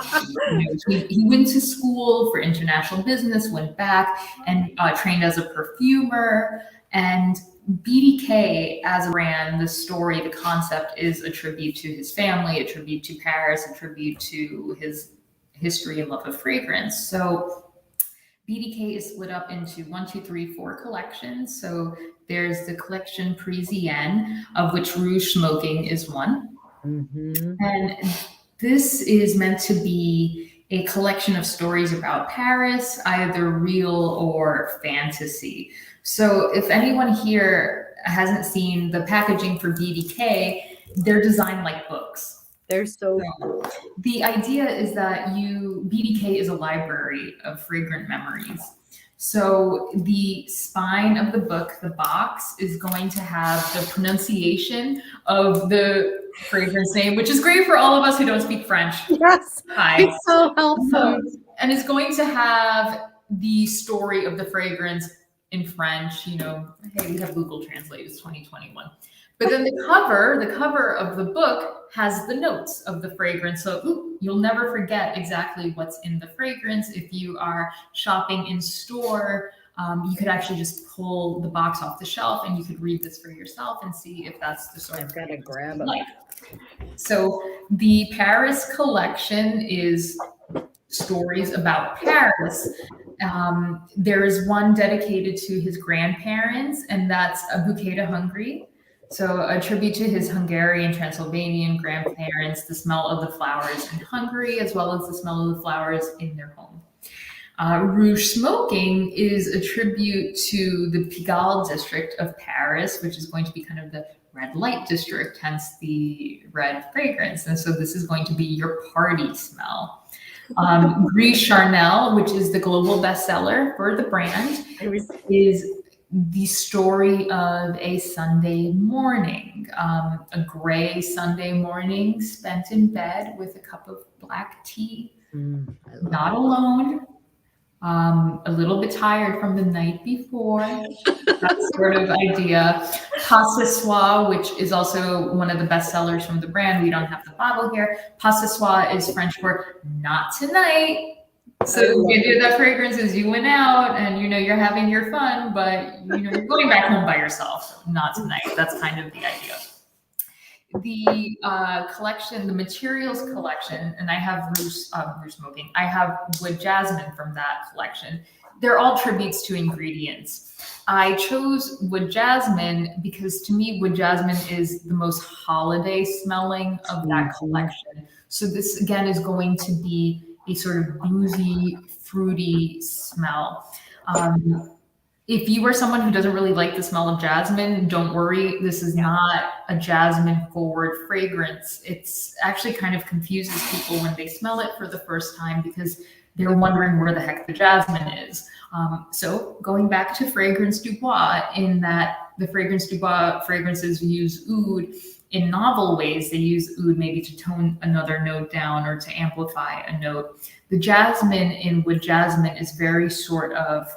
He went to school for international business, went back and trained as a perfumer. And BDK as a brand, the story, the concept is a tribute to his family, a tribute to Paris, a tribute to his history and love of fragrance. So BDK is split up into 4 collections. So there's the collection Parisienne, of which Rouge Smoking is one. And this is meant to be a collection of stories about Paris, either real or fantasy. So if anyone here hasn't seen the packaging for BDK, they're designed like books. They're so cool. The idea is that BDK is a library of fragrant memories. So the spine of the book, the box, is going to have the pronunciation of the fragrance name, which is great for all of us who don't speak French. Yes, it's so helpful. And it's going to have the story of the fragrance in French. Hey, we have Google Translate, it's 2021. But then the cover of the book has the notes of the fragrance. So you'll never forget exactly what's in the fragrance. If you are shopping in store, you could actually just pull the box off the shelf and you could read this for yourself and see if that's the sort of I've got to grab it. So the Paris collection is stories about Paris. There is one dedicated to his grandparents, and that's A Bouquet de Hungary. So a tribute to his Hungarian, Transylvanian grandparents, the smell of the flowers in Hungary, as well as the smell of the flowers in their home. Rouge Smoking is a tribute to the Pigalle district of Paris, which is going to be kind of the red light district, hence the red fragrance. And so this is going to be your party smell. Gris Charnel, which is the global bestseller for the brand, is the story of a Sunday morning, a gray Sunday morning spent in bed with a cup of black tea, not alone, a little bit tired from the night before, that sort of idea. Pas ce soir, which is also one of the best sellers from the brand. We don't have the bottle here. Pas ce soir is French for not tonight. So the idea of that fragrance is you went out and you're having your fun, but you're going back home by yourself. Not tonight. That's kind of the idea. The collection, the materials collection, and I have Rouge Smoking. I have Wood Jasmin from that collection. They're all tributes to ingredients. I chose Wood Jasmin because to me, Wood Jasmin is the most holiday smelling of that collection. So this again is going to be a sort of boozy, fruity smell. If you are someone who doesn't really like the smell of jasmine, don't worry. This is not a jasmine forward fragrance. It's actually kind of confuses people when they smell it for the first time because they're wondering where the heck the jasmine is. So going back to Fragrance DuBois, in that the Fragrance DuBois fragrances use oud in novel ways. They use oud maybe to tone another note down or to amplify a note. The jasmine in Wood Jasmin is very sort of,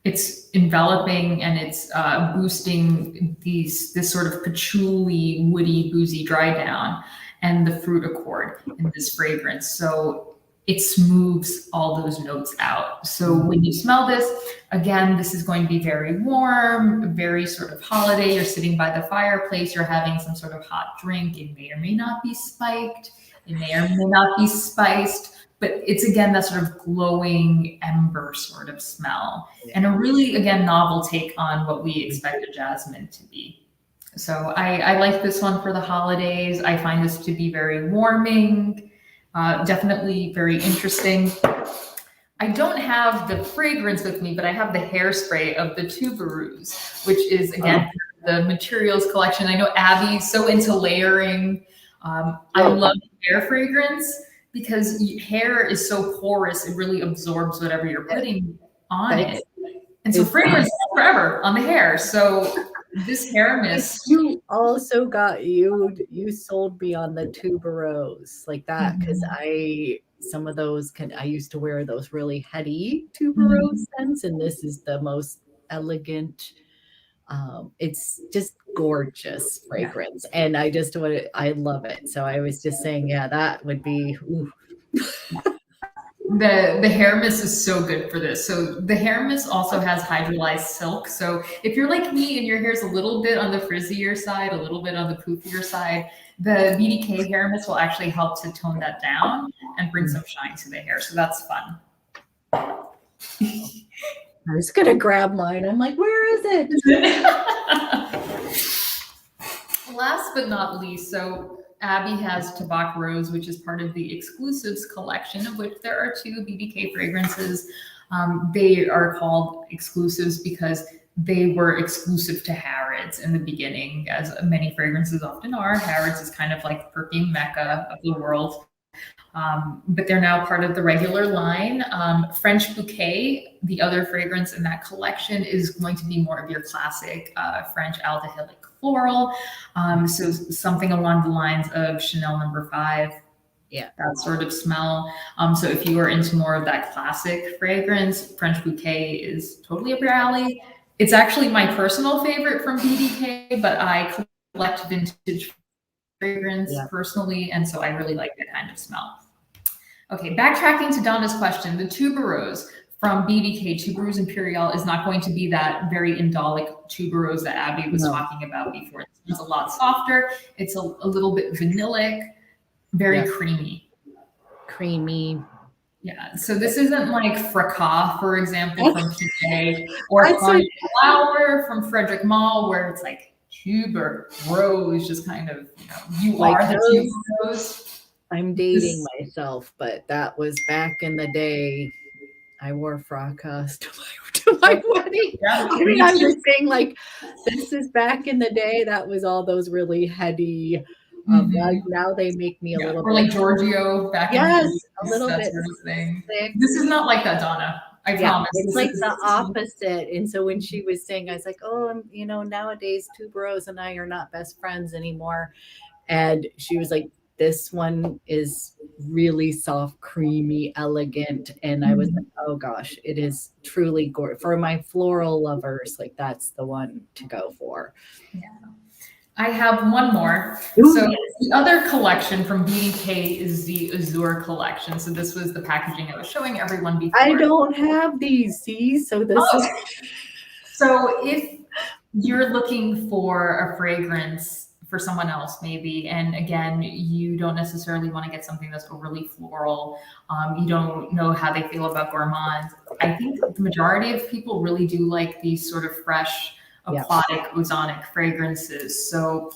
it's enveloping and it's boosting this sort of patchouli, woody, boozy dry down and the fruit accord in this fragrance. So it smooths all those notes out. So when you smell this, again, this is going to be very warm, very sort of holiday. You're sitting by the fireplace, you're having some sort of hot drink. It may or may not be spiked. It may or may not be spiced. But it's, again, that sort of glowing ember sort of smell. And a really, again, novel take on what we expect a jasmine to be. So I like this one for the holidays. I find this to be very warming, definitely very interesting. I don't have the fragrance with me, but I have the hairspray of the Tuberose, which is, again, the materials collection. I know Abby's so into layering. I love hair fragrance, because hair is so porous, it really absorbs whatever you're putting on it. And so fragrance is forever on the hair. So this hair mist. You also got, you sold me on the Tuberose like that, because some of those I used to wear those really heady Tuberose scents, and this is the most elegant. It's just gorgeous fragrance, and I love it. So I was just saying, that would be. The hair mist is so good for this. So the hair mist also has hydrolyzed silk. So if you're like me and your hair's a little bit on the frizzier side, a little bit on the poofier side, the BDK hair mist will actually help to tone that down and bring some shine to the hair. So that's fun. I was going to grab mine. I'm like, where is it? Last but not least, so Abby has Tabac Rose, which is part of the exclusives collection, of which there are 2 BDK fragrances. They are called exclusives because they were exclusive to Harrods in the beginning, as many fragrances often are. Harrods is kind of like the perfume mecca of the world. But they're now part of the regular line. French Bouquet, the other fragrance in that collection, is going to be more of your classic French aldehydic floral. So something along the lines of Chanel No. 5. Yeah, that sort of smell. So if you are into more of that classic fragrance, French Bouquet is totally up your alley. It's actually my personal favorite from BDK, but I collect vintage fragrance personally, and so I really like that kind of smell. Okay, backtracking to Donna's question, the Tuberose from BDK, Tuberose Imperial, is not going to be that very indolic tuberose that Abby was talking about before. It's a lot softer. It's a little bit vanillic, very creamy. Creamy. Yeah, so this isn't like Fracas, for example, from PA, or Flower from Frederick Mall, where it's like Tuberose, just kind of, you like are the Tuberose. I'm dating myself, but that was back in the day. I wore Fracas to my wedding. Yeah, I mean, I'm just saying, like, this is back in the day. That was all those really heady. Like now they make me a little bit like Giorgio back in the day. A little bit sort of thing. This is not like that, Donna. I promise. It's like the opposite. And so when she was saying, I was like, oh, nowadays Tuberose and I are not best friends anymore. And she was like, this one is really soft, creamy, elegant. And I was like, oh gosh, it is truly gorgeous. For my floral lovers, like that's the one to go for. Yeah. I have one more. Ooh, so the other collection from BDK is the Azure Collection. So this was the packaging I was showing everyone before. I don't have these, see? So this is... So if you're looking for a fragrance for someone else maybe, and again, you don't necessarily want to get something that's overly floral, you don't know how they feel about gourmands, I think the majority of people really do like these sort of fresh, aquatic, ozonic fragrances. So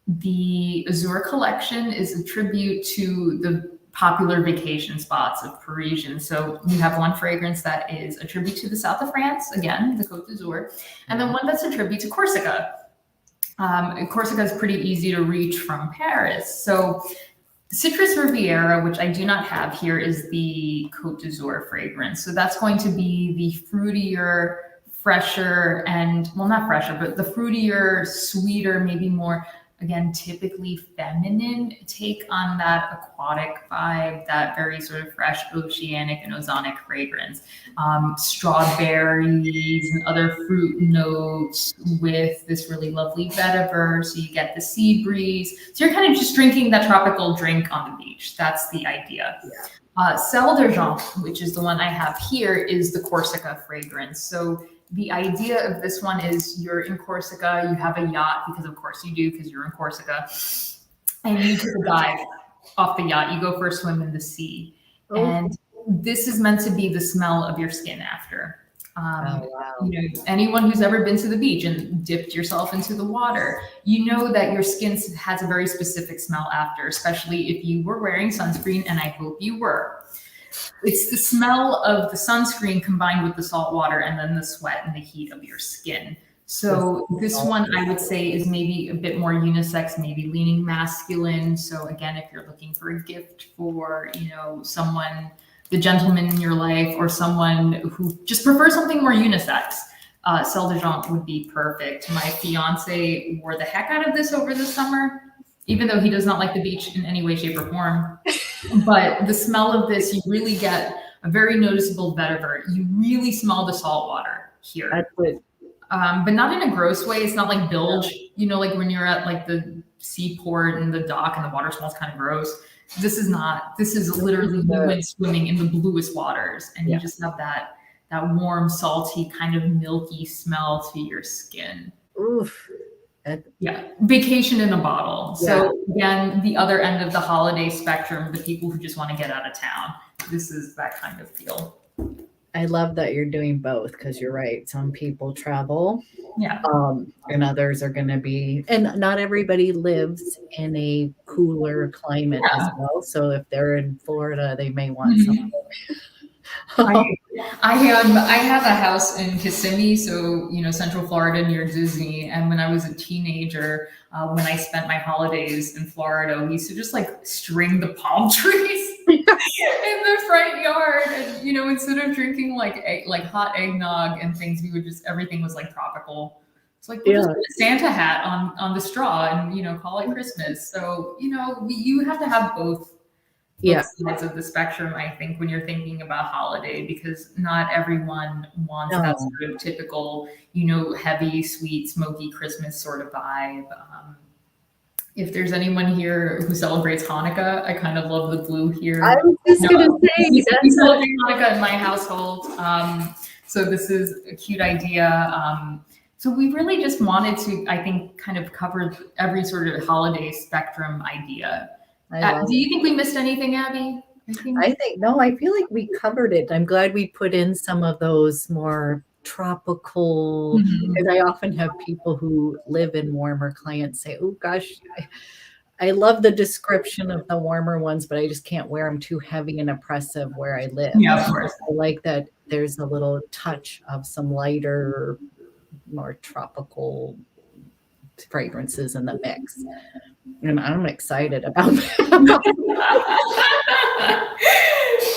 the Azure Collection is a tribute to the popular vacation spots of Parisians. So you have one fragrance that is a tribute to the south of France, again, the Côte d'Azur, and then one that's a tribute to Corsica. Corsica is pretty easy to reach from Paris. So Citrus Riviera, which I do not have here, is the Côte d'Azur fragrance. So that's going to be the fruitier, fresher, and, well, not fresher, but the fruitier, sweeter, maybe more, again, typically feminine take on that aquatic vibe, that very sort of fresh, oceanic, and ozonic fragrance. Strawberries and other fruit notes with this really lovely vetiver, so you get the sea breeze. So you're kind of just drinking that tropical drink on the beach. That's the idea. Celle d'Argent, which is the one I have here, is the Corsica fragrance. So the idea of this one is you're in Corsica, you have a yacht, because of course you do, because you're in Corsica, and you take a dive off the yacht. You go for a swim in the sea. And this is meant to be the smell of your skin after. Anyone who's ever been to the beach and dipped yourself into the water, you know that your skin has a very specific smell after, especially if you were wearing sunscreen, and I hope you were. It's the smell of the sunscreen combined with the salt water and then the sweat and the heat of your skin. So this one I would say is maybe a bit more unisex, maybe leaning masculine. So again, if you're looking for a gift for, someone, the gentleman in your life, or someone who just prefers something more unisex, Celle d'Argent would be perfect. My fiance wore the heck out of this over the summer, even though he does not like the beach in any way, shape, or form. But the smell of this, you really get a very noticeable vetiver. You really smell the salt water here. That's good. But not in a gross way. It's not like bilge, like when you're at like the seaport and the dock and the water smells kind of gross. This is not. This is literally you went swimming in the bluest waters, and you just have that warm, salty, kind of milky smell to your skin. Oof. Vacation in a bottle. So again, the other end of the holiday spectrum, the people who just want to get out of town. This is that kind of feel. I love that you're doing both, because you're right. Some people travel. And others are going to be, and not everybody lives in a cooler climate as well. So if they're in Florida, they may want something. I have a house in Kissimmee, so Central Florida near Disney. And when I was a teenager, when I spent my holidays in Florida, we used to just like string the palm trees in the front yard, and instead of drinking like hot eggnog and things, we would just, everything was like tropical. It's like we'll just put a Santa hat on the straw and call it Christmas. So you have to have both Yeah. sides of the spectrum, I think, when you're thinking about holiday, because not everyone wants that sort of typical, you know, heavy, sweet, smoky Christmas sort of vibe. If there's anyone here who celebrates Hanukkah, I kind of love the blue here. I was just gonna say we celebrate Hanukkah in my household, so this is a cute idea. So we really just wanted to, I think, kind of cover every sort of holiday spectrum idea. Do you think we missed anything, Abby? I think no, I feel like we covered it. I'm glad we put in some of those more tropical, because I often have people who live in warmer clients say, oh gosh, I love the description of the warmer ones, but I just can't wear them too heavy and oppressive where I live. Yeah, of course. I like that there's a little touch of some lighter, more tropical fragrances in the mix. And I'm excited about that.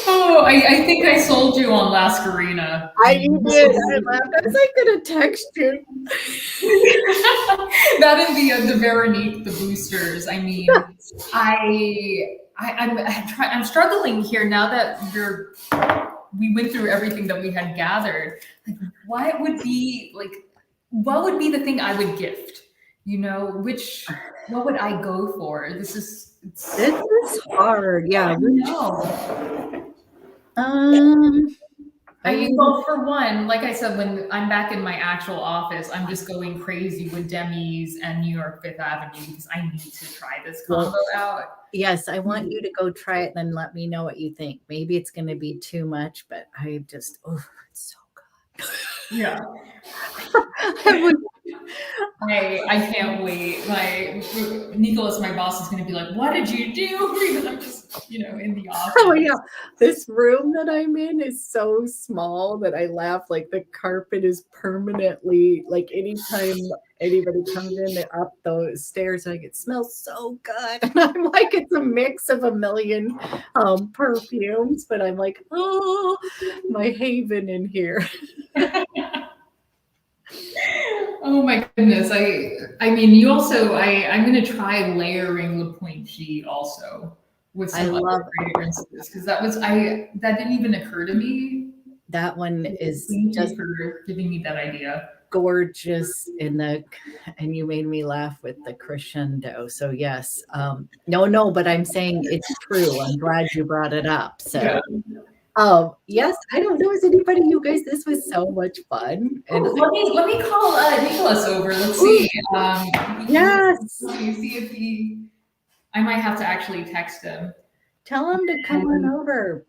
Oh, I think I sold you on Laskarina. You did. I laughed. I was like gonna text you. That and the Veronique, the boosters. I mean, I'm struggling here now that we went through everything that we had gathered. Like, what would be the thing I would gift? You know, what would I go for? This is hard. Yeah. I mean, well, for one, like I said, when I'm back in my actual office, I'm just going crazy with Demi's and New York 5th Avenue because I need to try this combo out. Yes, I want you to go try it, then let me know what you think. Maybe it's going to be too much, but it's so good. Yeah. I can't wait. Nicholas, my boss, is going to be like, what did you do? Because I'm just, in the office. Oh, yeah. This room that I'm in is so small that I laugh. Like, the carpet is permanently, like, anytime anybody comes in up those stairs, like, it smells so good. And I'm like, it's a mix of a million perfumes, but I'm like, oh, my haven in here. Oh my goodness. I mean, you also, I'm going to try layering Le Pointe G also with some other fragrances, because that didn't even occur to me. That one is just for giving me that idea. Gorgeous and you made me laugh with the crescendo. So yes, no, but I'm saying it's true. I'm glad you brought it up. So yeah. Yes, I don't know. Is anybody, you guys, this was so much fun. And let me call Nicholas over. Let's see. Yes. See if I might have to actually text him. Tell him to come on over.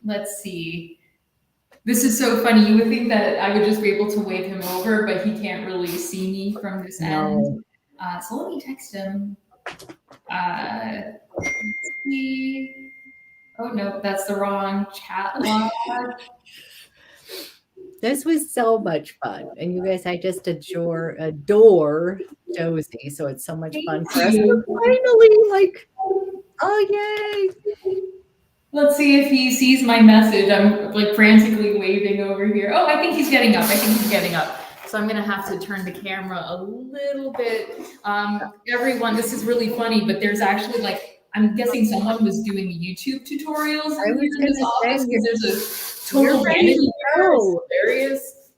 Let's see. This is so funny. You would think that I would just be able to wave him over, but he can't really see me from this end. So let me text him. Let's see. Oh, no, that's the wrong chat log. This was so much fun. And you guys, I just adore Josie. So it's so much fun for us to finally, oh, yay. Let's see if he sees my message. I'm frantically waving over here. Oh, I think he's getting up. So I'm going to have to turn the camera a little bit. Everyone, this is really funny, but there's actually I'm guessing someone was doing YouTube tutorials in this office, because there's a total vanity fair. Hilarious.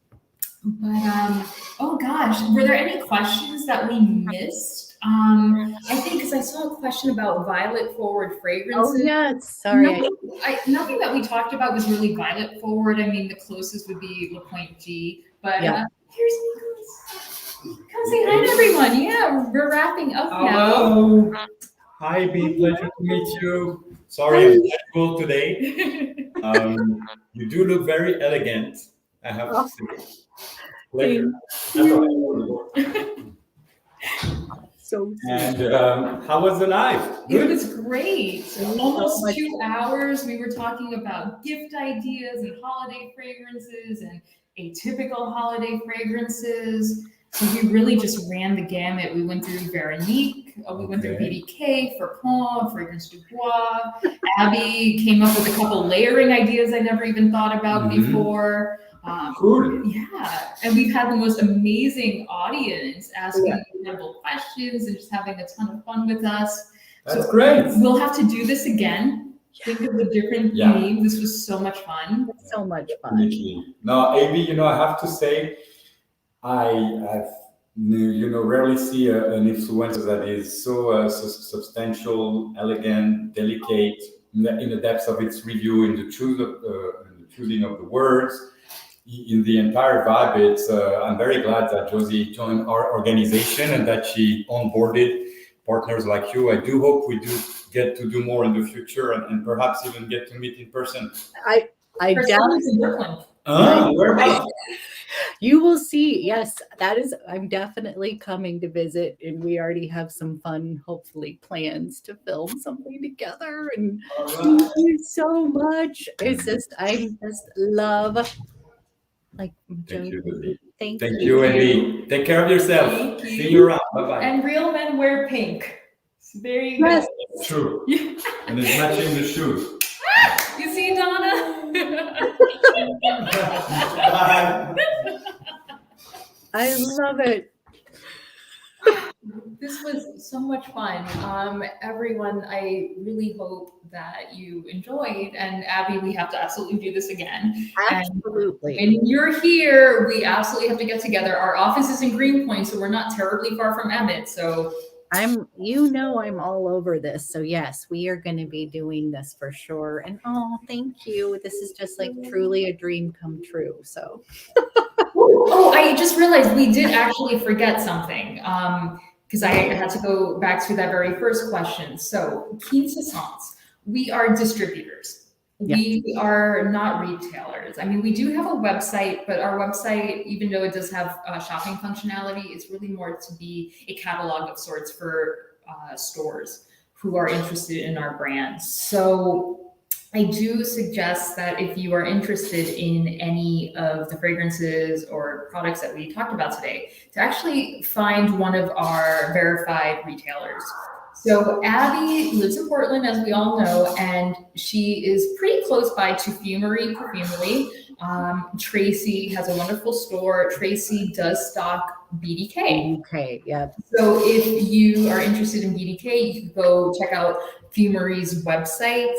But oh gosh, were there any questions that we missed? I think because I saw a question about violet forward fragrances. Oh yeah, sorry. Nothing that we talked about was really violet forward. I mean, the closest would be Le Pointe G. But here's Nicholas. Come say hi to everyone. Yeah, we're wrapping up now. Hi, B. Pleasure to meet you. Sorry, I'm casual today. You do look very elegant, I have to say. Pleasure. And how was the night? Good? It was great. Almost 2 hours. We were talking about gift ideas and holiday fragrances and atypical holiday fragrances. So we really just ran the gamut. We went through Veronique, we went through BDK, Frapin, Fragrance DuBois. Abby came up with a couple layering ideas I never even thought about before. Cool. Yeah, and we've had the most amazing audience asking incredible questions and just having a ton of fun with us. That's great. We'll have to do this again. Think of a different name. This was so much fun. So much fun. Definitely. Now, Amy, you know, I have to say, I've rarely see an influencer that is so substantial, elegant, delicate in the depths of its review, in the choosing of the words, in the entire vibe. It's I'm very glad that Josie joined our organization and that she onboarded partners like you. I do hope we do get to do more in the future and perhaps even get to meet in person. I doubt in Brooklyn. Where? You will see. Yes, that is. I'm definitely coming to visit, and we already have some fun, hopefully, plans to film something together. And thank you so much. It's just, I just love, like, Thank you, Thank you. Thank you, Andy. Take care of yourself. Thank you. See you around. Bye-bye. And real men wear pink. So there you Yes. go. True. And it's matching the shoes. You see, Donna? I love it. This was so much fun. Everyone, I really hope that you enjoyed. And Abby, we have to absolutely do this again. Absolutely. And when you're here, we absolutely have to get together. Our office is in Greenpoint, so we're not terribly far from Emmett. So I'm all over this. So yes, we are going to be doing this for sure. And thank you. This is just like truly a dream come true. So. Oh, I just realized we did actually forget something. Because I had to go back to that very first question. So Quintessence, we are distributors. Yeah. We are not retailers. I mean, we do have a website, but our website, even though it does have shopping functionality, it's really more to be a catalog of sorts for stores who are interested in our brands. So I do suggest that if you are interested in any of the fragrances or products that we talked about today, to actually find one of our verified retailers. So Abby lives in Portland, as we all know, and she is pretty close by to Perfumery. Tracy has a wonderful store. Tracy does stock BDK. Okay, yeah. So if you are interested in BDK, you can go check out Perfumery's website.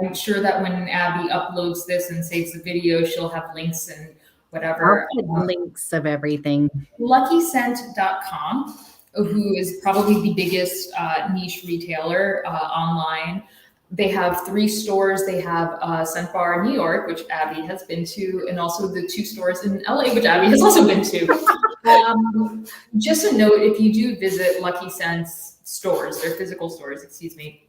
I'm sure that when Abby uploads this and saves the video, she'll have links and whatever. I'll put links of everything. LuckyScent.com, who is probably the biggest niche retailer online. They have 3 stores. They have Scent Bar, New York, which Abby has been to, and also the 2 stores in LA, which Abby has also been to. Just a note, if you do visit Lucky Scent's stores, their physical stores, excuse me,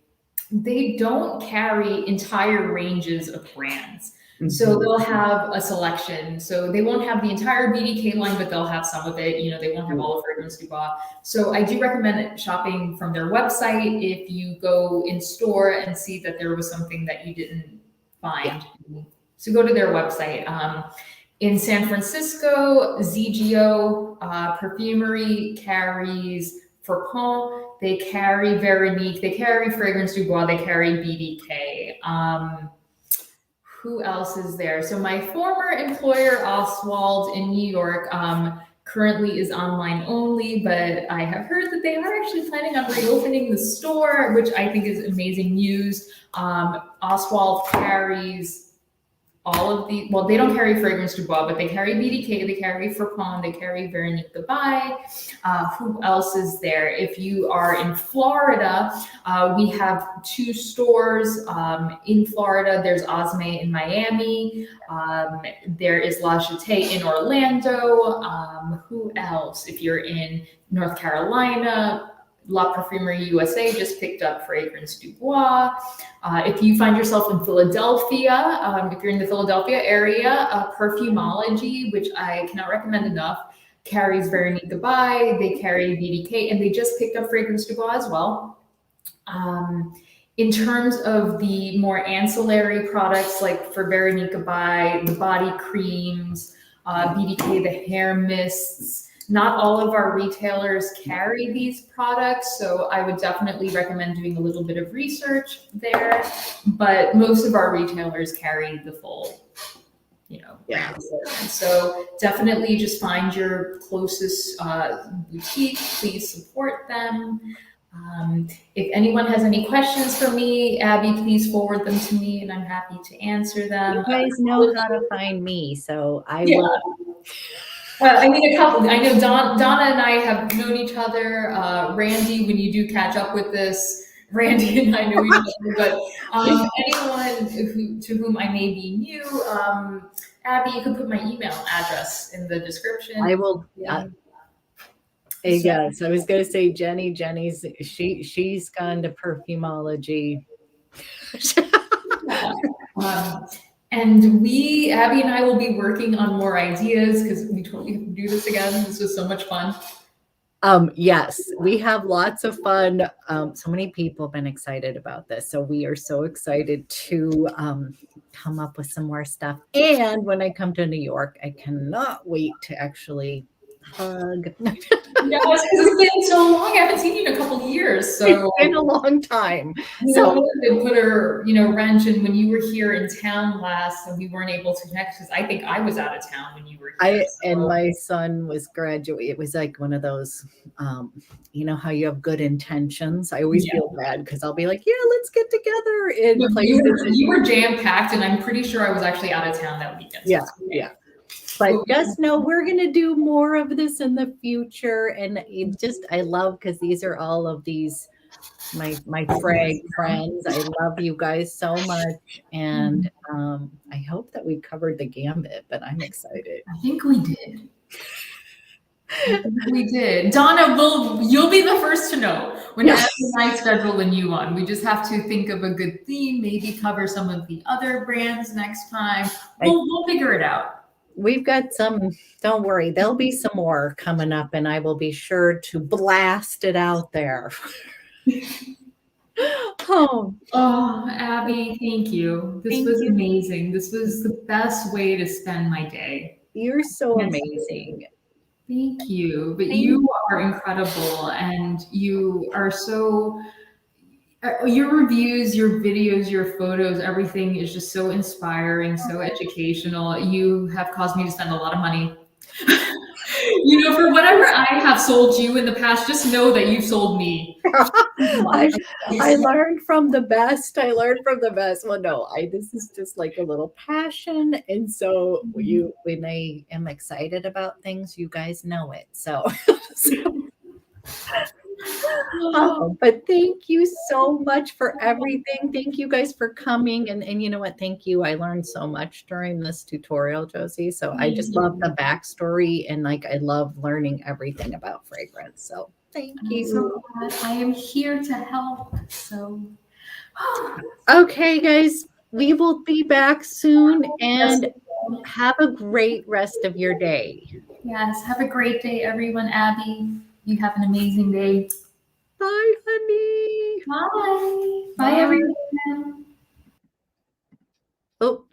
they don't carry entire ranges of brands. Mm-hmm. So they'll have a selection. So they won't have the entire BDK line, but they'll have some of it. You know, they won't have all of Fragrance DuBois. So I do recommend shopping from their website if you go in store and see that there was something that you didn't find. Yeah. So go to their website. In San Francisco, ZGO Perfumery carries Frapin, they carry Veronique, they carry Fragrance DuBois, they carry BDK. Who else is there? So my former employer, Oswald in New York, currently is online only, but I have heard that they are actually planning on reopening the store, which I think is amazing news. Oswald carries all of the, well, they don't carry Fragrance DuBois, but they carry BDK, they carry Frapin, they carry Veronique Gabai. Who else is there? If you are in Florida, we have 2 stores in Florida. There's Osme in Miami. There is La Jetée in Orlando. Who else? If you're in North Carolina, La Perfumerie USA just picked up Fragrance DuBois. If you find yourself in Philadelphia, if you're in the Philadelphia area, Perfumology, which I cannot recommend enough, carries Veronique Gabai, they carry BDK, and they just picked up Fragrance DuBois as well. In terms of the more ancillary products, like for Veronique Gabai, the body creams, BDK, the hair mists, not all of our retailers carry these products, so I would definitely recommend doing a little bit of research there, but most of our retailers carry the full, brand assortment. So definitely just find your closest boutique, please support them. If anyone has any questions for me, Abby, please forward them to me and I'm happy to answer them. You guys know how to find me, so I Yeah. will. I mean, I know Donna and I have known each other. Randy, when you do catch up with this, Randy and I know each other, but anyone to whom I may be new, Abby, you can put my email address in the description. I will. Yes, I was going to say Jenny's she's gone to perfumology. And Abby and I will be working on more ideas because we totally have to do this again. This was so much fun. Yes, we have lots of fun. So many people have been excited about this. So we are so excited to come up with some more stuff. And when I come to New York, I cannot wait to actually hug. Yes, because it's been so long. I haven't seen you in a couple of years. So it's been a long time. So they put a wrench in when you were here in town last, and we weren't able to connect because I think I was out of town when you were here. And my son was graduating. It was like one of those, you know how you have good intentions. I always feel bad because I'll be like, yeah, let's get together in places. You were jam packed, and I'm pretty sure I was actually out of town that weekend. Yeah, yeah. But just know we're going to do more of this in the future. And I love, because these are all of these, my frag friends. I love you guys so much. And I hope that we covered the gambit, but I'm excited. I think we did. We did. Donna, you'll be the first to know when I schedule a new one. We just have to think of a good theme, maybe cover some of the other brands next time. We'll figure it out. We've got some, don't worry, there'll be some more coming up, and I will be sure to blast it out there. Abby, thank you. This was amazing. This was the best way to spend my day. You're so amazing. Thank you. But you are incredible, and you are so... your reviews, your videos, your photos, everything is just so inspiring, so educational. You have caused me to spend a lot of money. For whatever I have sold you in the past, just know that you've sold me. I learned from the best. Well, no, this is just like a little passion. And so when I am excited about things, you guys know it. So. But thank you so much for everything. Thank you guys for coming. And you know what? Thank you. I learned so much during this tutorial, Josie. So I just love the backstory, and I love learning everything about fragrance. So thank you. So I am here to help. So okay, guys, we will be back soon, and have a great rest of your day. Yes, have a great day, everyone. Abby, you have an amazing day. Bye, honey. Bye. Bye, everyone. Oh.